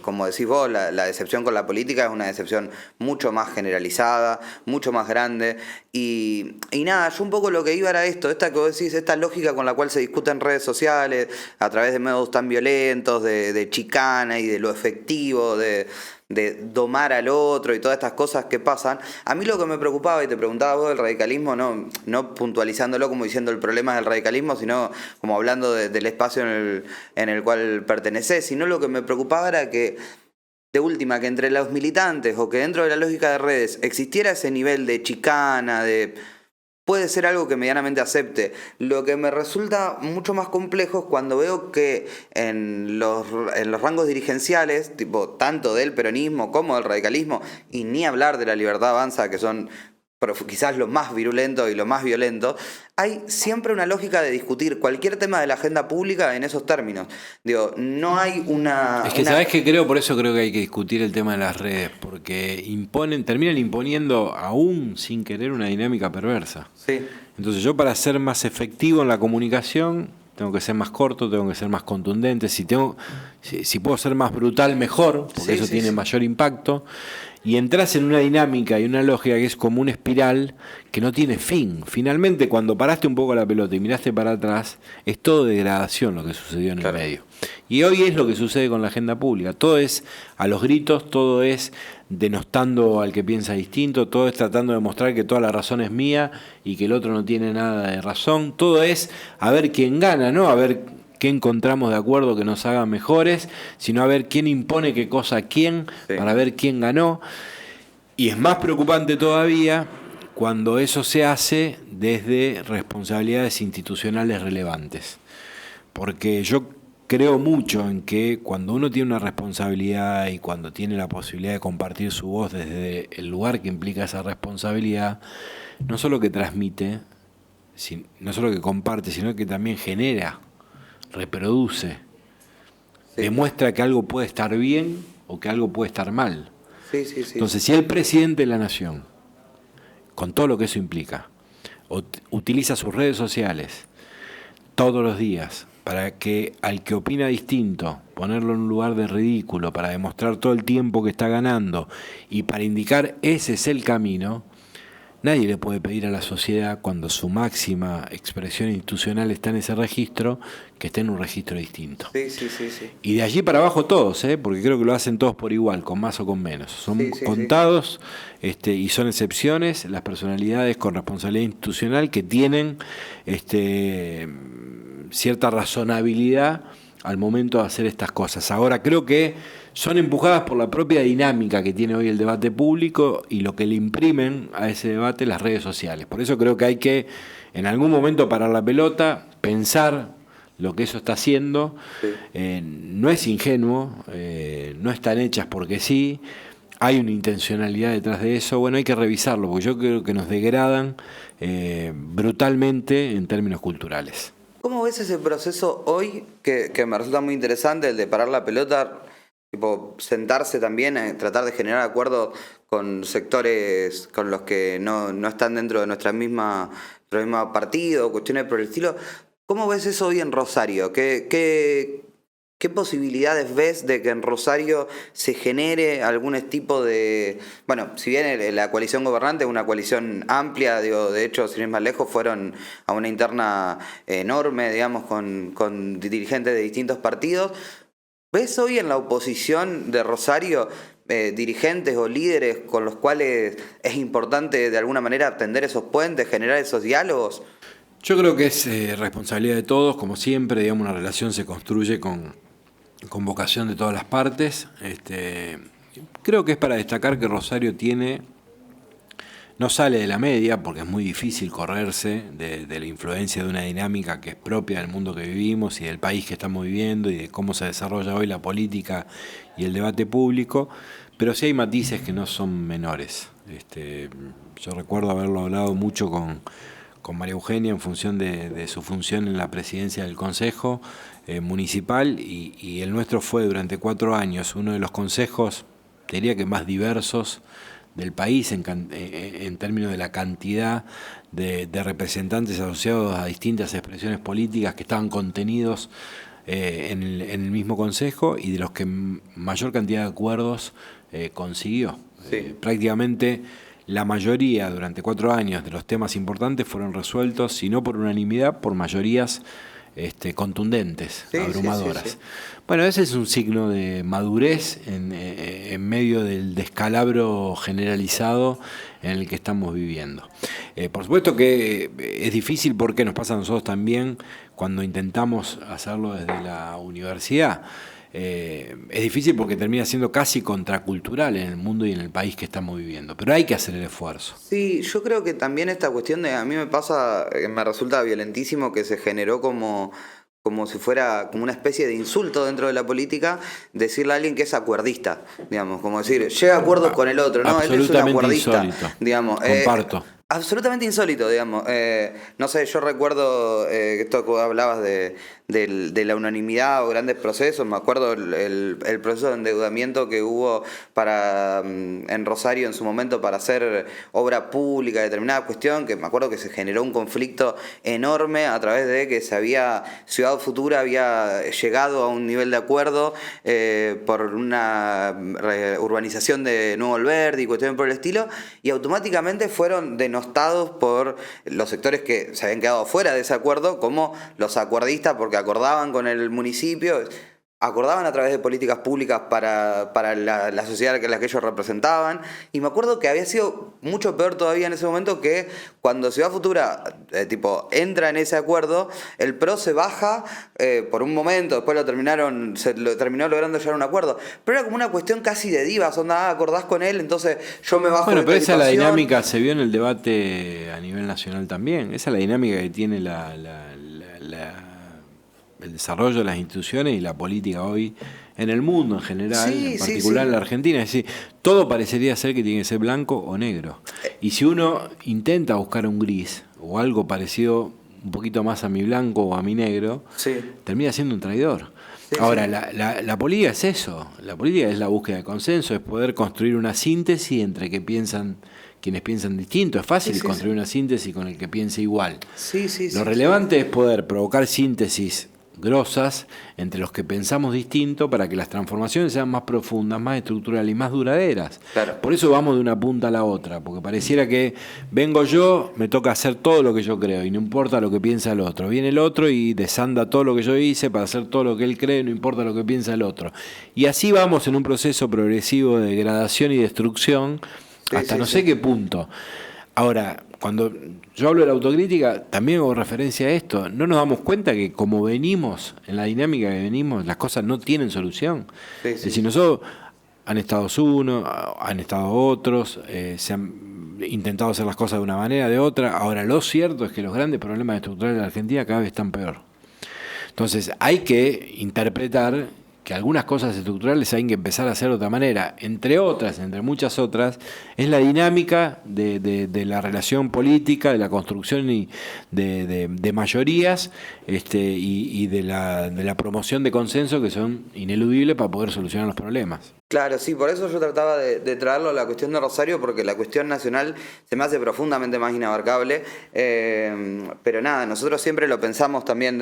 S1: como decís vos, la decepción con la política es una decepción mucho más generalizada, mucho más grande. Y nada, yo un poco lo que iba era esta que vos decís, esta lógica con la cual se discute en redes sociales, a través de medios tan violentos, de chicana y de lo efectivo, de de domar al otro y todas estas cosas que pasan. A mí lo que me preocupaba, y te preguntaba vos del radicalismo, no puntualizándolo como diciendo el problema del radicalismo, sino como hablando del espacio en el cual pertenecés, sino lo que me preocupaba era que, de última, que entre los militantes o que dentro de la lógica de redes existiera ese nivel de chicana, puede ser algo que medianamente acepte. Lo que me resulta mucho más complejo es cuando veo que en los rangos dirigenciales, tipo tanto del peronismo como del radicalismo, y ni hablar de la Libertad Avanza, que son quizás lo más virulento y lo más violento, hay siempre una lógica de discutir cualquier tema de la agenda pública en esos términos. Digo, no hay una...
S2: Es que sabes que por eso creo que hay que discutir el tema de las redes, porque terminan imponiendo aún sin querer una dinámica perversa.
S1: Sí.
S2: Entonces yo, para ser más efectivo en la comunicación, tengo que ser más corto, tengo que ser más contundente. Si puedo ser más brutal, mejor, porque eso tiene mayor impacto. Y entras en una dinámica y una lógica que es como una espiral que no tiene fin. Finalmente, cuando paraste un poco la pelota y miraste para atrás, es todo degradación lo que sucedió en el medio. Y hoy es lo que sucede con la agenda pública. Todo es a los gritos, todo es denostando al que piensa distinto, todo es tratando de mostrar que toda la razón es mía y que el otro no tiene nada de razón. Todo es a ver quién gana, ¿no? A ver qué encontramos de acuerdo que nos haga mejores, sino a ver quién impone qué cosa a quién, para ver quién ganó. Y es más preocupante todavía cuando eso se hace desde responsabilidades institucionales relevantes. Porque yo creo mucho en que cuando uno tiene una responsabilidad y cuando tiene la posibilidad de compartir su voz desde el lugar que implica esa responsabilidad, no solo que transmite, no solo que comparte, sino que también genera, reproduce, demuestra que algo puede estar bien o que algo puede estar mal. Entonces, si el presidente de la nación, con todo lo que eso implica, utiliza sus redes sociales todos los días para que al que opina distinto, ponerlo en un lugar de ridículo, para demostrar todo el tiempo que está ganando y para indicar ese es el camino, nadie le puede pedir a la sociedad, cuando su máxima expresión institucional está en ese registro, que esté en un registro distinto.
S1: Sí.
S2: Y de allí para abajo todos, porque creo que lo hacen todos por igual, con más o con menos. Son contados y son excepciones las personalidades con responsabilidad institucional que tienen cierta razonabilidad al momento de hacer estas cosas. Ahora, creo que son empujadas por la propia dinámica que tiene hoy el debate público y lo que le imprimen a ese debate las redes sociales. Por eso creo que hay que, en algún momento, parar la pelota, pensar lo que eso está haciendo. No es ingenuo, no están hechas porque sí, hay una intencionalidad detrás de eso. Bueno, hay que revisarlo, porque yo creo que nos degradan brutalmente en términos culturales.
S1: ¿Cómo ves ese proceso hoy, que me resulta muy interesante, el de parar la pelota, tipo sentarse también, tratar de generar acuerdos con sectores con los que no están dentro de nuestro mismo partido, cuestiones por el estilo? ¿Cómo ves eso hoy en Rosario? ¿Qué posibilidades ves de que en Rosario se genere algún tipo de... Bueno, si bien la coalición gobernante es una coalición amplia, de hecho, sin ir más lejos, fueron a una interna enorme, digamos, con dirigentes de distintos partidos. ¿Ves hoy en la oposición de Rosario dirigentes o líderes con los cuales es importante de alguna manera tender esos puentes, generar esos diálogos?
S2: Yo creo que es responsabilidad de todos, como siempre, digamos, una relación se construye con vocación de todas las partes. Creo que es para destacar que Rosario no sale de la media, porque es muy difícil correrse de la influencia de una dinámica que es propia del mundo que vivimos y del país que estamos viviendo y de cómo se desarrolla hoy la política y el debate público, pero sí hay matices que no son menores. Yo recuerdo haberlo hablado mucho con María Eugenia en función de su función en la presidencia del Consejo Municipal, y el nuestro fue durante 4 años uno de los consejos, te diría que más diversos del país en términos de la cantidad de representantes asociados a distintas expresiones políticas que estaban contenidos en el mismo Consejo, y de los que mayor cantidad de acuerdos consiguió. Prácticamente la mayoría, durante 4 años, de los temas importantes fueron resueltos, si no por unanimidad, por mayorías contundentes,
S1: Sí,
S2: abrumadoras.
S1: sí.
S2: Bueno, ese es un signo de madurez en medio del descalabro generalizado en el que estamos viviendo. Por supuesto que es difícil porque nos pasa a nosotros también cuando intentamos hacerlo desde la universidad. Es difícil porque termina siendo casi contracultural en el mundo y en el país que estamos viviendo, pero hay que hacer el esfuerzo.
S1: Sí, yo creo que también esta cuestión de, a mí me pasa, me resulta violentísimo que se generó como si fuera como una especie de insulto dentro de la política, decirle a alguien que es acuerdista, digamos, como decir, llega a acuerdos con el otro, ¿no? Él es un acuerdista,
S2: insólito.
S1: digamos.
S2: Comparto.
S1: Absolutamente insólito, digamos. No sé, yo recuerdo esto que hablabas de la unanimidad o grandes procesos. Me acuerdo el proceso de endeudamiento que hubo en Rosario en su momento para hacer obra pública, determinada cuestión, que me acuerdo que se generó un conflicto enorme a través de que Ciudad Futura había llegado a un nivel de acuerdo por una urbanización de Nuevo Alberdi y cuestiones por el estilo, y automáticamente fueron denostados por los sectores que se habían quedado fuera de ese acuerdo como los acuerdistas, porque acordaban con el municipio, acordaban a través de políticas públicas para la sociedad que la que ellos representaban. Y me acuerdo que había sido mucho peor todavía en ese momento, que cuando Ciudad Futura entra en ese acuerdo, el PRO se baja por un momento, después lo terminó logrando llegar a un acuerdo, pero era como una cuestión casi de divas, onda, acordás con él, entonces yo me bajo.
S2: Bueno, pero esa es la dinámica, se vio en el debate a nivel nacional también, esa es la dinámica que tiene el desarrollo de las instituciones y la política hoy en el mundo en general, en particular en la Argentina. Es decir, todo parecería ser que tiene que ser blanco o negro. Y si uno intenta buscar un gris o algo parecido un poquito más a mi blanco o a mi negro, termina siendo un traidor. Ahora, la política es eso. La política es la búsqueda de consenso, es poder construir una síntesis entre quienes piensan distinto. Es fácil construir una síntesis con el que piense igual. Lo relevante es poder provocar síntesis grosas entre los que pensamos distinto para que las transformaciones sean más profundas, más estructurales y más duraderas.
S1: Claro.
S2: Por eso vamos de una punta a la otra, porque pareciera que vengo yo, me toca hacer todo lo que yo creo y no importa lo que piensa el otro. Viene el otro y desanda todo lo que yo hice para hacer todo lo que él cree, no importa lo que piensa el otro. Y así vamos en un proceso progresivo de degradación y destrucción hasta no sé qué punto. Ahora, cuando yo hablo de la autocrítica, también hago referencia a esto. No nos damos cuenta que como venimos, en la dinámica que venimos, las cosas no tienen solución. Es decir, nosotros han estado unos, han estado otros, se han intentado hacer las cosas de una manera, de otra. Ahora, lo cierto es que los grandes problemas estructurales de la Argentina cada vez están peor. Entonces, hay que interpretar que algunas cosas estructurales hay que empezar a hacer de otra manera. Entre otras, entre muchas otras, es la dinámica de la relación política, de la construcción de mayorías y de la promoción de consenso que son ineludibles para poder solucionar los problemas.
S1: Claro, sí, por eso yo trataba de traerlo a la cuestión de Rosario, porque la cuestión nacional se me hace profundamente más inabarcable, pero nada, nosotros siempre lo pensamos también,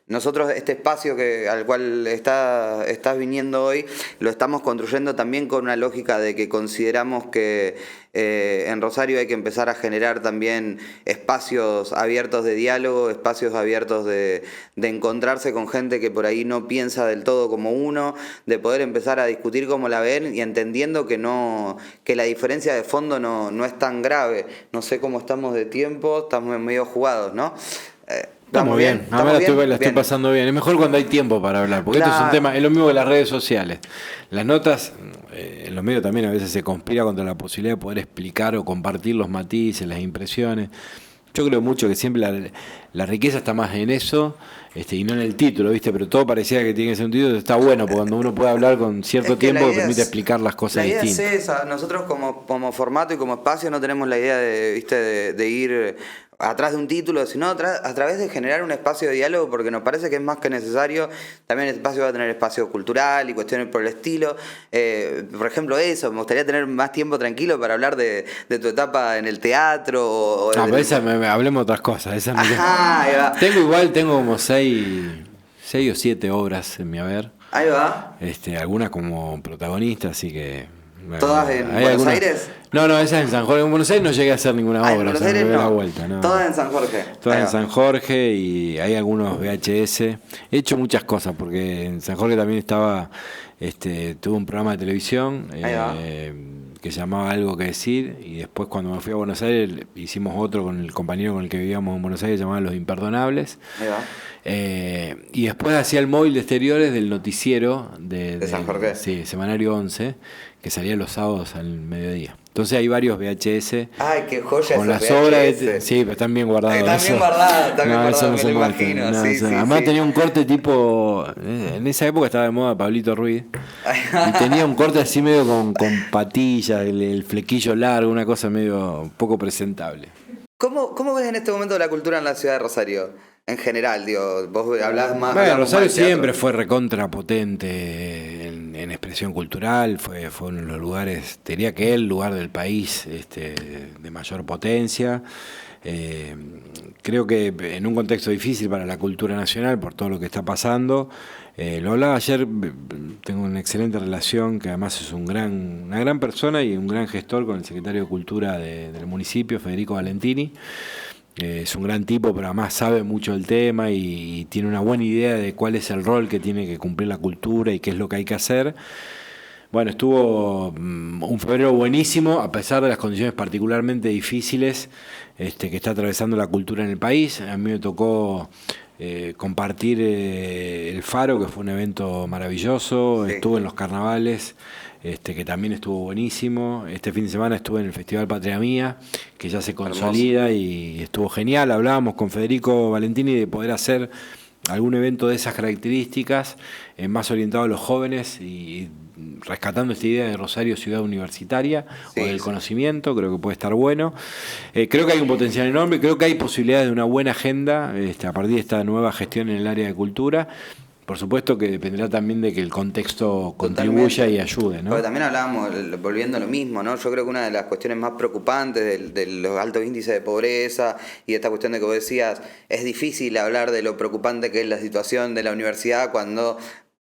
S1: nosotros este espacio al cual estás viniendo hoy, lo estamos construyendo también con una lógica de que consideramos que en Rosario hay que empezar a generar también espacios abiertos de diálogo, espacios abiertos de encontrarse con gente que por ahí no piensa del todo como uno, de poder empezar a discutir cómo la ven y entendiendo que la diferencia de fondo no es tan grave. No sé cómo estamos de tiempo, estamos medio jugados, ¿no?
S2: Estamos bien, ahora la estoy pasando bien. Es mejor cuando hay tiempo para hablar, porque esto es un tema, es lo mismo que las redes sociales. Las notas, en los medios también a veces se conspira contra la posibilidad de poder explicar o compartir los matices, las impresiones. Yo creo mucho que siempre la riqueza está más en eso y no en el título, ¿viste? Pero todo parecía que tiene que ser un título, está bueno, porque cuando uno puede hablar con cierto tiempo que permite explicar las cosas distintas.
S1: La idea es esa, nosotros como formato y como espacio no tenemos la idea de ir atrás de un título, sino a través de generar un espacio de diálogo, porque nos parece que es más que necesario. También el espacio va a tener espacio cultural y cuestiones por el estilo. Por ejemplo, eso, me gustaría tener más tiempo tranquilo para hablar de tu etapa en el teatro.
S2: Hablemos de otras cosas. Tengo como 6 o 7 obras en mi haber.
S1: Ahí va.
S2: Algunas como protagonista, así que
S1: ¿Todas en Buenos Aires?
S2: No, esa es en San Jorge. En Buenos Aires no llegué a hacer ninguna obra.
S1: En Buenos Aires
S2: no.
S1: no.
S2: La vuelta, no.
S1: Todas en San Jorge.
S2: Todas en San Jorge y hay algunos VHS. He hecho muchas cosas porque en San Jorge también tuve un programa de televisión que se llamaba Algo que Decir, y después cuando me fui a Buenos Aires hicimos otro con el compañero con el que vivíamos en Buenos Aires, llamado Los Imperdonables. Y después hacía el móvil de exteriores del noticiero de
S1: San Jorge.
S2: Sí, Semanario 11, que salía los sábados al mediodía. Entonces hay varios VHS.
S1: Ay, qué joya
S2: con las
S1: VHS.
S2: obras. Sí, pero están bien guardados.
S1: Están bien guardados,
S2: no
S1: me lo imagino.
S2: Además tenía un corte tipo. En esa época estaba de moda Pablito Ruiz. Y tenía un corte así medio con patillas, el flequillo largo, una cosa medio poco presentable.
S1: ¿Cómo ves en este momento la cultura en la ciudad de Rosario? En general, digo, vos hablás más.
S2: Bueno, Rosario siempre fue recontra potente en expresión cultural, fue uno de los lugares, diría que el lugar del país de mayor potencia. Creo que en un contexto difícil para la cultura nacional por todo lo que está pasando. Lo hablaba ayer, tengo una excelente relación, que además es una gran persona y un gran gestor con el secretario de Cultura del municipio, Federico Valentini. Es un gran tipo, pero además sabe mucho del tema y tiene una buena idea de cuál es el rol que tiene que cumplir la cultura y qué es lo que hay que hacer. Bueno, estuvo un febrero buenísimo, a pesar de las condiciones particularmente difíciles que está atravesando la cultura en el país. A mí me tocó compartir el Faro, que fue un evento maravilloso. Sí. Estuve en los carnavales, que también estuvo buenísimo. Este fin de semana estuve en el Festival Patria Mía, que ya se consolida. Hermoso. Y estuvo genial. Hablábamos con Federico Valentini de poder hacer algún evento de esas características, más orientado a los jóvenes y rescatando esta idea de Rosario ciudad universitaria, sí, o del conocimiento. Creo que puede estar bueno. Creo que hay un potencial enorme, creo que hay posibilidades de una buena agenda a partir de esta nueva gestión en el área de cultura. Por supuesto que dependerá también de que el contexto contribuya y ayude, ¿no?
S1: Porque también hablábamos, volviendo a lo mismo, ¿no? Yo creo que una de las cuestiones más preocupantes de los altos índices de pobreza y esta cuestión de que vos decías, es difícil hablar de lo preocupante que es la situación de la universidad cuando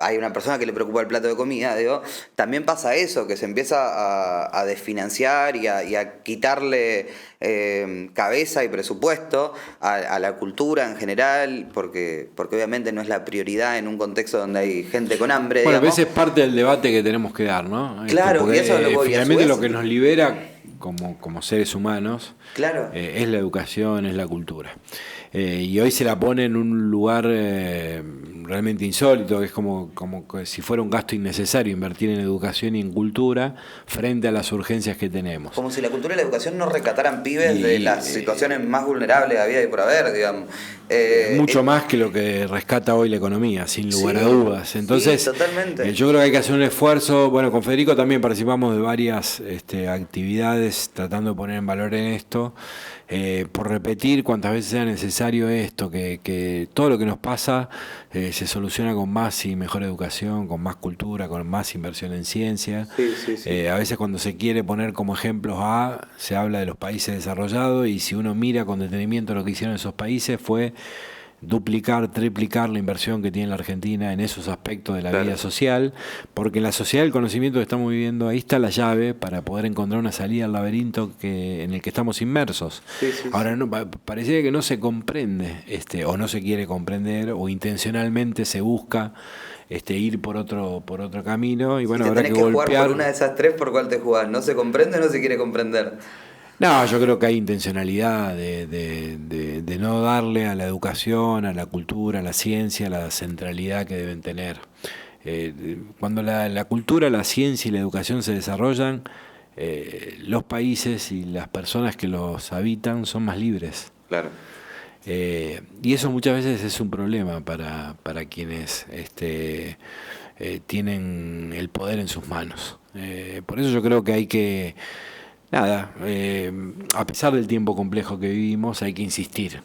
S1: hay una persona que le preocupa el plato de comida, digo, también pasa eso, que se empieza a desfinanciar y a quitarle cabeza y presupuesto a la cultura en general, porque obviamente no es la prioridad en un contexto donde hay gente con hambre.
S2: Bueno,
S1: digamos.
S2: a veces es parte del debate que tenemos que dar, ¿no?
S1: Claro,
S2: porque,
S1: y eso es lo que voy a
S2: finalmente lo que nos libera como seres humanos,
S1: claro,
S2: es la educación, es la cultura. Y hoy se la pone en un lugar realmente insólito, que es como si fuera un gasto innecesario invertir en educación y en cultura frente a las urgencias que tenemos.
S1: Como si la cultura y la educación no rescataran pibes de las situaciones más vulnerables de la vida y por haber, digamos.
S2: Mucho más que lo que rescata hoy la economía, sin lugar a dudas. Entonces,
S1: sí, totalmente.
S2: Yo creo que hay que hacer un esfuerzo. Bueno, con Federico también participamos de varias actividades tratando de poner en valor en esto. Por repetir cuantas veces sea necesario esto, que todo lo que nos pasa se soluciona con más y mejor educación, con más cultura, con más inversión en ciencia.
S1: Sí.
S2: A veces cuando se quiere poner como ejemplos se habla de los países desarrollados, y si uno mira con detenimiento lo que hicieron esos países fue duplicar, triplicar la inversión que tiene la Argentina en esos aspectos de la vida social, porque en la sociedad del conocimiento que estamos viviendo, ahí está la llave para poder encontrar una salida al laberinto en el que estamos inmersos. Ahora, no, parece que no se comprende, o no se quiere comprender, o intencionalmente se busca ir por otro camino, y bueno, habrá que golpear.
S1: Jugar por una de esas tres, ¿por cuál te jugás? ¿No se comprende o no se quiere comprender?
S2: No, yo creo que hay intencionalidad de no darle a la educación, a la cultura, a la ciencia, la centralidad que deben tener. Cuando la cultura, la ciencia y la educación se desarrollan, los países y las personas que los habitan son más libres.
S1: Claro.
S2: Y eso muchas veces es un problema para quienes tienen el poder en sus manos. Por eso yo creo que hay que... a pesar del tiempo complejo que vivimos, hay que insistir.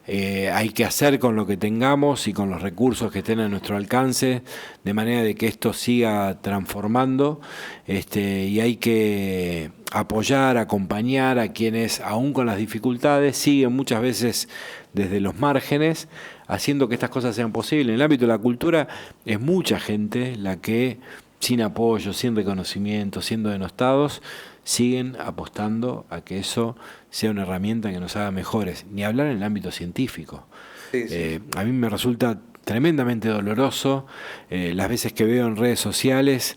S2: Hay que hacer con lo que tengamos y con los recursos que estén a nuestro alcance, de manera de que esto siga transformando, y hay que apoyar, acompañar a quienes, aún con las dificultades, siguen muchas veces desde los márgenes, haciendo que estas cosas sean posibles. En el ámbito de la cultura es mucha gente la que sin apoyo, sin reconocimiento, siendo denostados, siguen apostando a que eso sea una herramienta que nos haga mejores. Ni hablar en el ámbito científico.
S1: Sí, sí.
S2: A mí me resulta tremendamente doloroso las veces que veo en redes sociales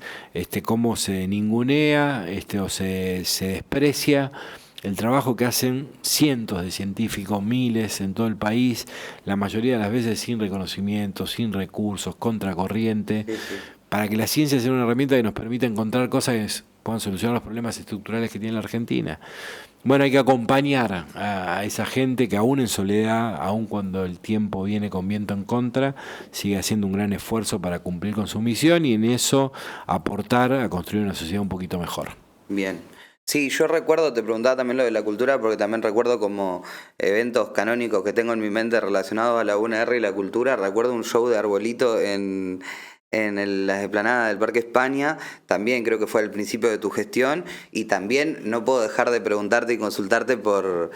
S2: cómo se ningunea o se desprecia el trabajo que hacen cientos de científicos, miles en todo el país, la mayoría de las veces sin reconocimiento, sin recursos, contracorriente,
S1: Sí, sí.
S2: para que la ciencia sea una herramienta que nos permita encontrar cosas que puedan solucionar los problemas estructurales que tiene la Argentina. Bueno, hay que acompañar a esa gente que aún en soledad, aún cuando el tiempo viene con viento en contra, sigue haciendo un gran esfuerzo para cumplir con su misión y en eso aportar a construir una sociedad un poquito mejor.
S1: Bien. Sí, yo recuerdo, te preguntaba también lo de la cultura, porque también recuerdo como eventos canónicos que tengo en mi mente relacionados a la UNR y la cultura. Recuerdo un show de Arbolito en la explanada del Parque España, también creo que fue al principio de tu gestión, y también no puedo dejar de preguntarte y consultarte por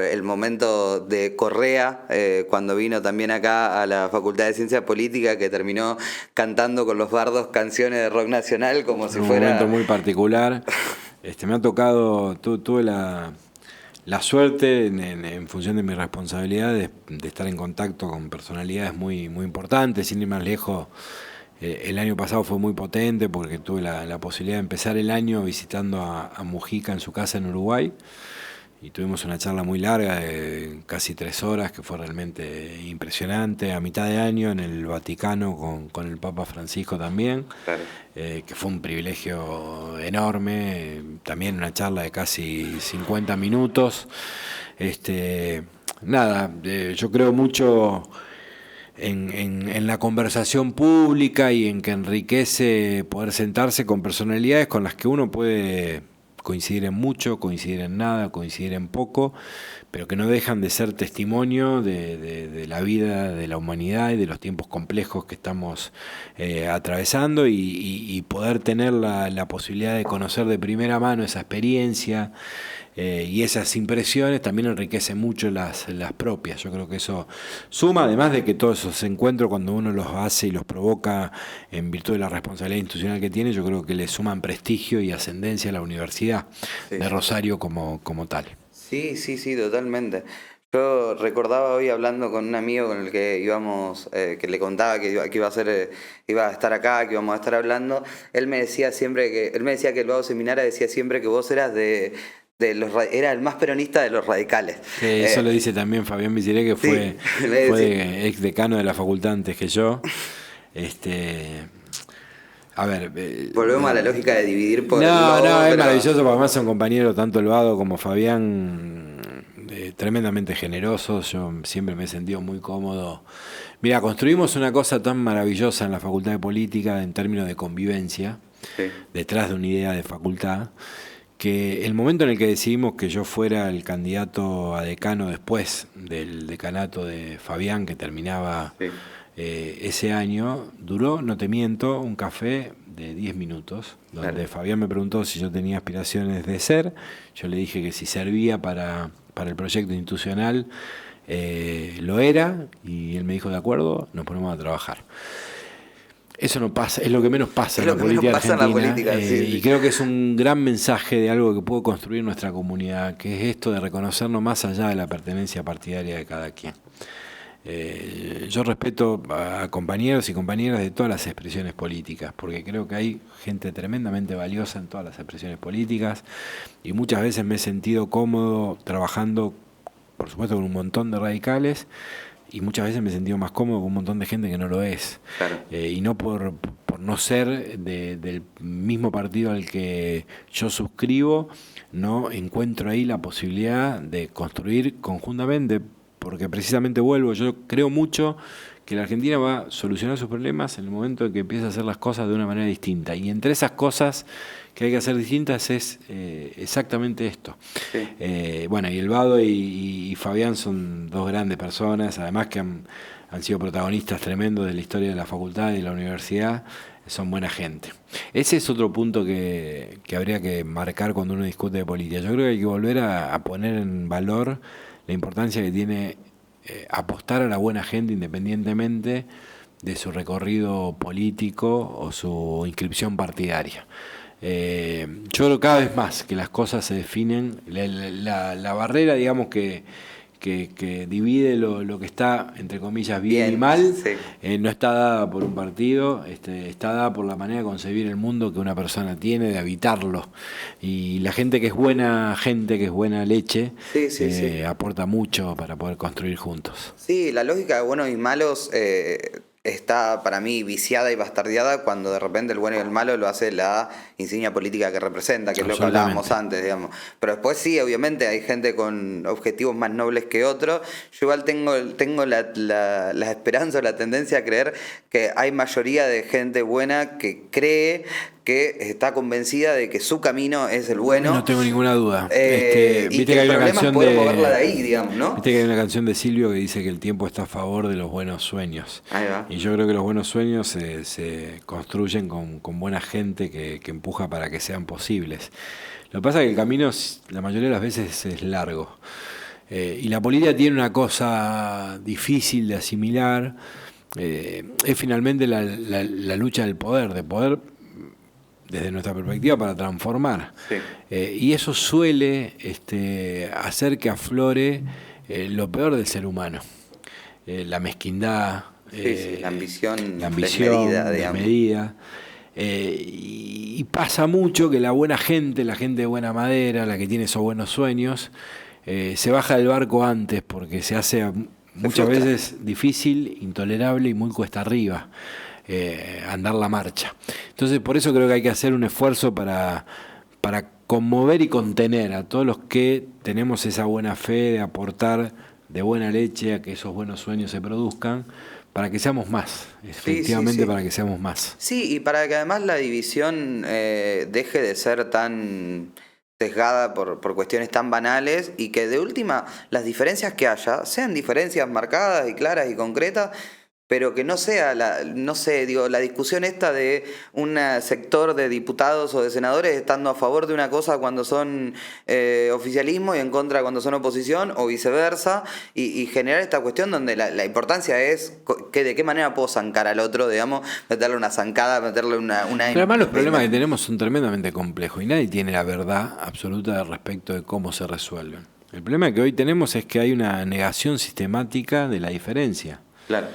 S1: el momento de Correa, cuando vino también acá a la Facultad de Ciencias Políticas, que terminó cantando con los bardos canciones de rock nacional como si
S2: Un
S1: fuera...
S2: momento muy particular. Me ha tocado, tuve la suerte, en función de mi responsabilidad, de estar en contacto con personalidades muy, muy importantes, sin ir más lejos. El año pasado fue muy potente porque tuve la posibilidad de empezar el año visitando a Mujica en su casa en Uruguay. Y tuvimos una charla muy larga de casi 3 horas, que fue realmente impresionante, a mitad de año en el Vaticano con el Papa Francisco también,
S1: Claro.
S2: Que fue un privilegio enorme, también una charla de casi 50 minutos. Yo creo mucho en la conversación pública y en que enriquece poder sentarse con personalidades con las que uno puede coincidir en mucho, coincidir en nada, coincidir en poco, pero que no dejan de ser testimonio de la vida de la humanidad y de los tiempos complejos que estamos atravesando y poder tener la posibilidad de conocer de primera mano esa experiencia y esas impresiones también enriquece mucho las propias. Yo creo que eso suma, además de que todos esos encuentros, cuando uno los hace y los provoca en virtud de la responsabilidad institucional que tiene, yo creo que le suman prestigio y ascendencia a la Universidad de Rosario como tal.
S1: Sí, sí, sí, totalmente. Yo recordaba hoy hablando con un amigo con el que íbamos, que le contaba que iba a estar acá, que íbamos a estar hablando. Él me decía que el Vago Seminara decía siempre que vos eras era el más peronista de los radicales.
S2: Eso lo dice también Fabián Miseré, que fue ex decano de la facultad antes que yo. A ver,
S1: volvemos a la lógica de dividir por
S2: no, es
S1: pero...
S2: maravilloso, porque además son compañeros, tanto el Vado como Fabián, tremendamente generosos. Yo siempre me he sentido muy cómodo. Mira, construimos una cosa tan maravillosa en la Facultad de Política en términos de convivencia, detrás de una idea de facultad, que el momento en el que decidimos que yo fuera el candidato a decano después del decanato de Fabián, que terminaba ese año, duró, no te miento, un café de 10 minutos, donde Fabián me preguntó si yo tenía aspiraciones de ser. Yo le dije que si servía para el proyecto institucional lo era, y él me dijo: de acuerdo, nos ponemos a trabajar. Eso no pasa, es lo que menos pasa en la política argentina, y creo que es un gran mensaje de algo que puede construir nuestra comunidad, que es esto de reconocernos más allá de la pertenencia partidaria de cada quien. Yo respeto a compañeros y compañeras de todas las expresiones políticas, porque creo que hay gente tremendamente valiosa en todas las expresiones políticas, y muchas veces me he sentido cómodo trabajando, por supuesto, con un montón de radicales, y muchas veces me he sentido más cómodo con un montón de gente que no lo es.
S1: Claro.
S2: Y no por no ser del mismo partido al que yo suscribo, no encuentro ahí la posibilidad de construir conjuntamente, porque precisamente yo creo mucho que la Argentina va a solucionar sus problemas en el momento en que empieza a hacer las cosas de una manera distinta. Y entre esas cosas que hay que hacer distintas es exactamente esto. Sí. Y el Vado y Fabián son dos grandes personas, además que han sido protagonistas tremendos de la historia de la facultad y de la universidad. Son buena gente. Ese es otro punto que habría que marcar cuando uno discute de política. Yo creo que hay que volver a poner en valor la importancia que tiene apostar a la buena gente, independientemente de su recorrido político o su inscripción partidaria. Yo creo cada vez más que las cosas se definen, la barrera, digamos, que divide lo que está, entre comillas, bien y mal, sí. No está dada por un partido, está dada por la manera de concebir el mundo que una persona tiene, de habitarlo. Y la gente que es buena leche, sí. Aporta mucho para poder construir juntos.
S1: Sí, la lógica de buenos y malos está para mí viciada y bastardeada cuando de repente el bueno y el malo lo hace la insignia política que representa, que es lo que hablábamos antes, digamos. Pero después sí, obviamente hay gente con objetivos más nobles que otros. Yo igual tengo la esperanza o la tendencia a creer que hay mayoría de gente buena que cree que está convencida de que su camino es el bueno.
S2: No tengo ninguna duda.
S1: Viste que hay una canción moverla de ahí, digamos, ¿no?
S2: Viste que hay una canción de Silvio que dice que el tiempo está a favor de los buenos sueños.
S1: Ahí va.
S2: Y yo creo que los buenos sueños se construyen con buena gente que empuja para que sean posibles. Lo que pasa es que el camino, la mayoría de las veces, es largo. Y la política tiene una cosa difícil de asimilar. Es finalmente la lucha del poder, de poder desde nuestra perspectiva para transformar. Sí. Y eso suele hacer que aflore lo peor del ser humano. La mezquindad,
S1: sí, la ambición
S2: desmedida. Y pasa mucho que la buena gente, la gente de buena madera, la que tiene esos buenos sueños, se baja del barco antes porque se hace muchas veces difícil, intolerable y muy cuesta arriba. Andar la marcha. Entonces por eso creo que hay que hacer un esfuerzo para conmover y contener a todos los que tenemos esa buena fe de aportar de buena leche a que esos buenos sueños se produzcan, para que seamos más, efectivamente, sí. Para que seamos más.
S1: Sí, y para que además la división deje de ser tan sesgada por cuestiones tan banales y que de última las diferencias que haya sean diferencias marcadas y claras y concretas, pero que no sea la discusión esta de un sector de diputados o de senadores estando a favor de una cosa cuando son oficialismo y en contra cuando son oposición, o viceversa, y generar esta cuestión donde la importancia es que de qué manera puedo zancar al otro, digamos, meterle una zancada, meterle una
S2: Pero además los problemas que tenemos son tremendamente complejos y nadie tiene la verdad absoluta respecto de cómo se resuelven. El problema que hoy tenemos es que hay una negación sistemática de la diferencia.
S1: Claro.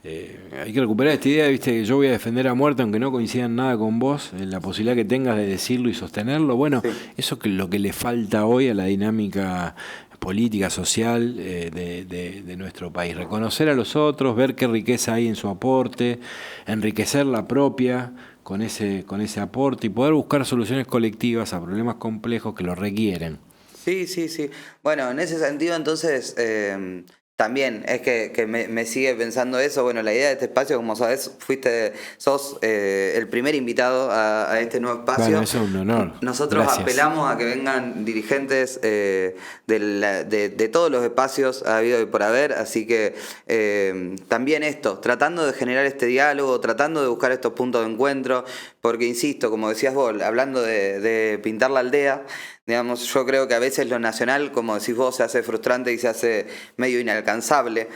S2: Hay que recuperar esta idea, viste, que yo voy a defender a muerte aunque no coincida en nada con vos, la posibilidad que tengas de decirlo y sostenerlo. Bueno, sí. Eso es lo que le falta hoy a la dinámica política, social de nuestro país. Reconocer a los otros, ver qué riqueza hay en su aporte, enriquecer la propia con ese aporte y poder buscar soluciones colectivas a problemas complejos que lo requieren.
S1: Sí. Bueno, en ese sentido entonces... También es que me sigue pensando eso. Bueno, la idea de este espacio, como sabes, sos el primer invitado a este nuevo espacio.
S2: Bueno, eso es un honor.
S1: Nosotros
S2: Gracias.
S1: Apelamos a que vengan dirigentes de todos los espacios habido y por haber, así que también esto, tratando de generar este diálogo, tratando de buscar estos puntos de encuentro, porque insisto, como decías vos, hablando de pintar la aldea, digamos, yo creo que a veces lo nacional, como decís vos, se hace frustrante y se hace medio inalcanzable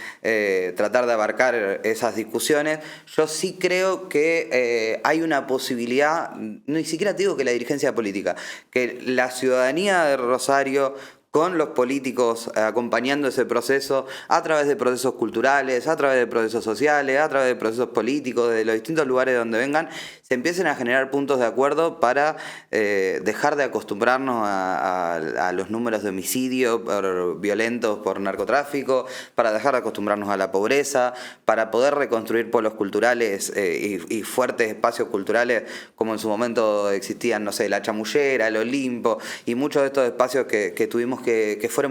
S1: tratar de abarcar esas discusiones. Yo sí creo que hay una posibilidad, ni siquiera te digo que la dirigencia política, que la ciudadanía de Rosario, con los políticos acompañando ese proceso a través de procesos culturales, a través de procesos sociales, a través de procesos políticos, de los distintos lugares donde vengan, se empiecen a generar puntos de acuerdo para dejar de acostumbrarnos a los números de homicidio violentos por narcotráfico, para dejar de acostumbrarnos a la pobreza, para poder reconstruir polos culturales y fuertes espacios culturales como en su momento existían, no sé, la Chamullera, el Olimpo y muchos de estos espacios que tuvimos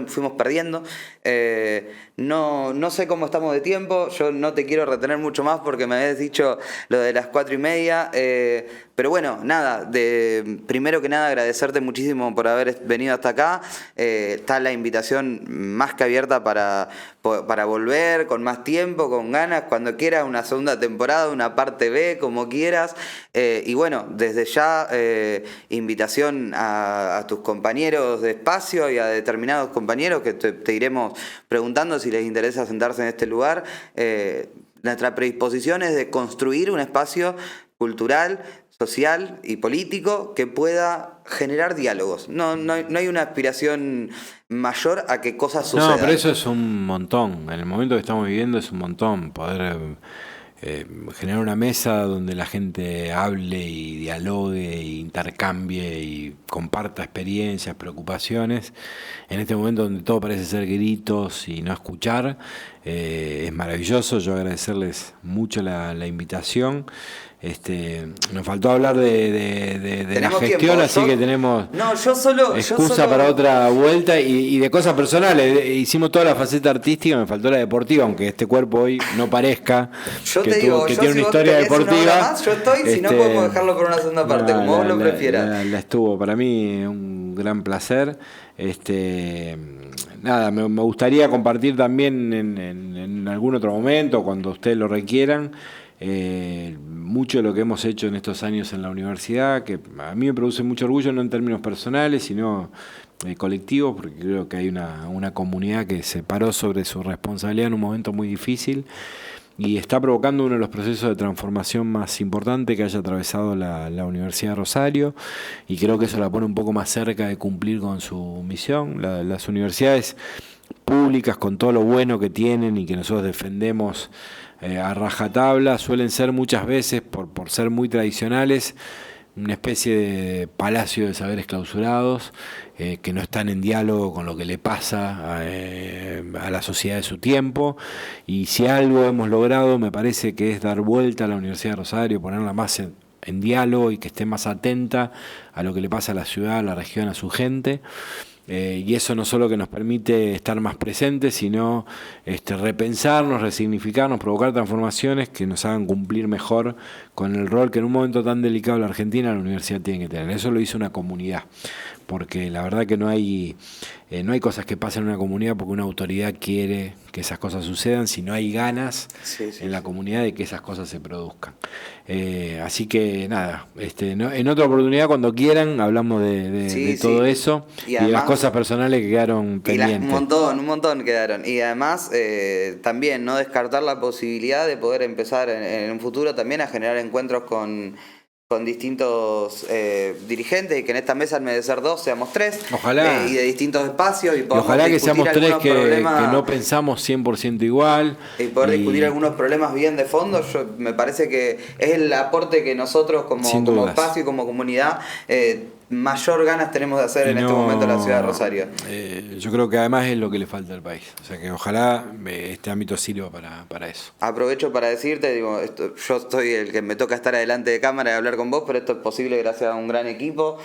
S1: fuimos perdiendo. No sé cómo estamos de tiempo, yo no te quiero retener mucho más porque me habías dicho lo de las 4:30, pero bueno, nada, primero que nada agradecerte muchísimo por haber venido hasta acá. Está la invitación más que abierta para volver con más tiempo, con ganas, cuando quieras, una segunda temporada, una parte B, como quieras. Y bueno, desde ya invitación a tus compañeros de espacio y a determinados compañeros que te iremos preguntando si les interesa sentarse en este lugar. nuestra predisposición es de construir un espacio cultural, social y político que pueda generar diálogos. No hay una aspiración mayor a que cosas sucedan.
S2: No, pero eso es un montón. En el momento que estamos viviendo es un montón. Poder generar una mesa donde la gente hable y dialogue, e intercambie y comparta experiencias, preocupaciones. En este momento donde todo parece ser gritos y no escuchar, es maravilloso. Yo agradecerles mucho la invitación. Nos faltó hablar de la gestión, así que tenemos excusa para otra vuelta y de cosas personales. Hicimos toda la faceta artística, me faltó la deportiva, aunque este cuerpo hoy no parezca que tiene una historia deportiva.
S1: Más, yo estoy, si no podemos dejarlo por una segunda parte, como vos lo prefieras.
S2: La estuvo, para mí un gran placer. Nada, me gustaría compartir también en algún otro momento, cuando ustedes lo requieran, mucho de lo que hemos hecho en estos años en la universidad, que a mí me produce mucho orgullo, no en términos personales, sino colectivos, porque creo que hay una comunidad que se paró sobre su responsabilidad en un momento muy difícil y está provocando uno de los procesos de transformación más importantes que haya atravesado la Universidad de Rosario, y creo que eso la pone un poco más cerca de cumplir con su misión. Las universidades públicas, con todo lo bueno que tienen y que nosotros defendemos a rajatabla, suelen ser muchas veces, por ser muy tradicionales, una especie de palacio de saberes clausurados, que no están en diálogo con lo que le pasa a la sociedad de su tiempo. Y si algo hemos logrado, me parece que es dar vuelta a la Universidad de Rosario, ponerla más en diálogo y que esté más atenta a lo que le pasa a la ciudad, a la región, a su gente. Y eso no solo que nos permite estar más presentes, sino repensarnos, resignificarnos, provocar transformaciones que nos hagan cumplir mejor con el rol que en un momento tan delicado de la Argentina la universidad tiene que tener. Eso lo hizo una comunidad, porque la verdad que no hay cosas que pasen en una comunidad porque una autoridad quiere que esas cosas sucedan, si no hay ganas en la comunidad de que esas cosas se produzcan. Así que nada, en otra oportunidad, cuando quieran, hablamos de todo eso y además, de las cosas personales que quedaron pendientes.
S1: Un montón quedaron. Y además también no descartar la posibilidad de poder empezar en un futuro también a generar encuentros con distintos dirigentes, y que en esta mesa, en vez de ser 2, seamos 3.
S2: Ojalá.
S1: Y de distintos espacios. Y
S2: ojalá que seamos 3 que no pensamos 100% igual.
S1: Y poder discutir algunos problemas bien de fondo. Me parece que es el aporte que nosotros como espacio y como comunidad mayor ganas tenemos de hacer en este momento en la ciudad de Rosario.
S2: Yo creo que además es lo que le falta al país. O sea que ojalá este ámbito sirva para eso.
S1: Aprovecho para decirte, yo soy el que me toca estar adelante de cámara y hablar con vos, pero esto es posible gracias a un gran equipo,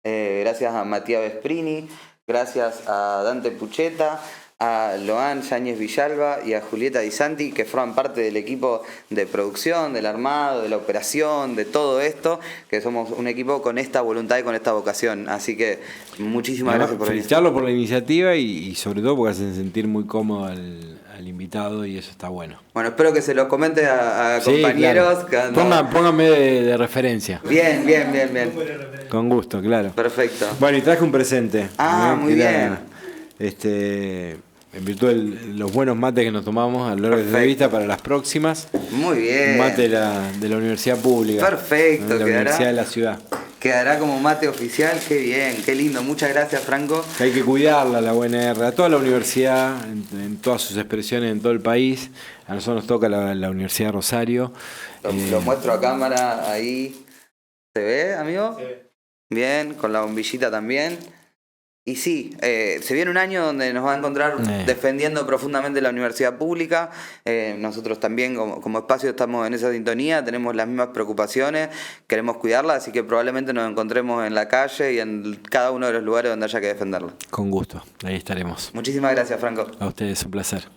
S1: gracias a Matías Vesprini, gracias a Dante Pucheta, a Loan Yáñez Villalba y a Julieta Di Santi, que forman parte del equipo de producción, del armado, de la operación, de todo esto, que somos un equipo con esta voluntad y con esta vocación. Así que muchísimas gracias por
S2: felicitarlo por la iniciativa y sobre todo porque hacen sentir muy cómodo al invitado, y eso está bueno.
S1: Bueno, espero que se los comente a compañeros.
S2: Claro. Pónganme de referencia.
S1: Bien.
S2: Con gusto, claro.
S1: Perfecto.
S2: Bueno, y traje un presente.
S1: Muy bien.
S2: En virtud de los buenos mates que nos tomamos a lo largo de esta entrevista, para las próximas.
S1: Muy bien.
S2: Un mate de la universidad pública.
S1: Perfecto.
S2: De la Universidad de la Ciudad.
S1: Quedará como mate oficial. Qué bien, qué lindo. Muchas gracias, Franco.
S2: Que hay que cuidarla, la UNR, a toda la universidad, en todas sus expresiones, en todo el país. A nosotros nos toca la Universidad de Rosario.
S1: Lo muestro a cámara, ahí. ¿Se ve, amigo?
S3: Se ve.
S1: Bien, con la bombillita también. Y sí, se viene un año donde nos va a encontrar defendiendo profundamente la universidad pública. Nosotros también como espacio estamos en esa sintonía, tenemos las mismas preocupaciones, queremos cuidarla, así que probablemente nos encontremos en la calle y en cada uno de los lugares donde haya que defenderla.
S2: Con gusto, ahí estaremos.
S1: Muchísimas gracias, Franco.
S2: A ustedes, un placer.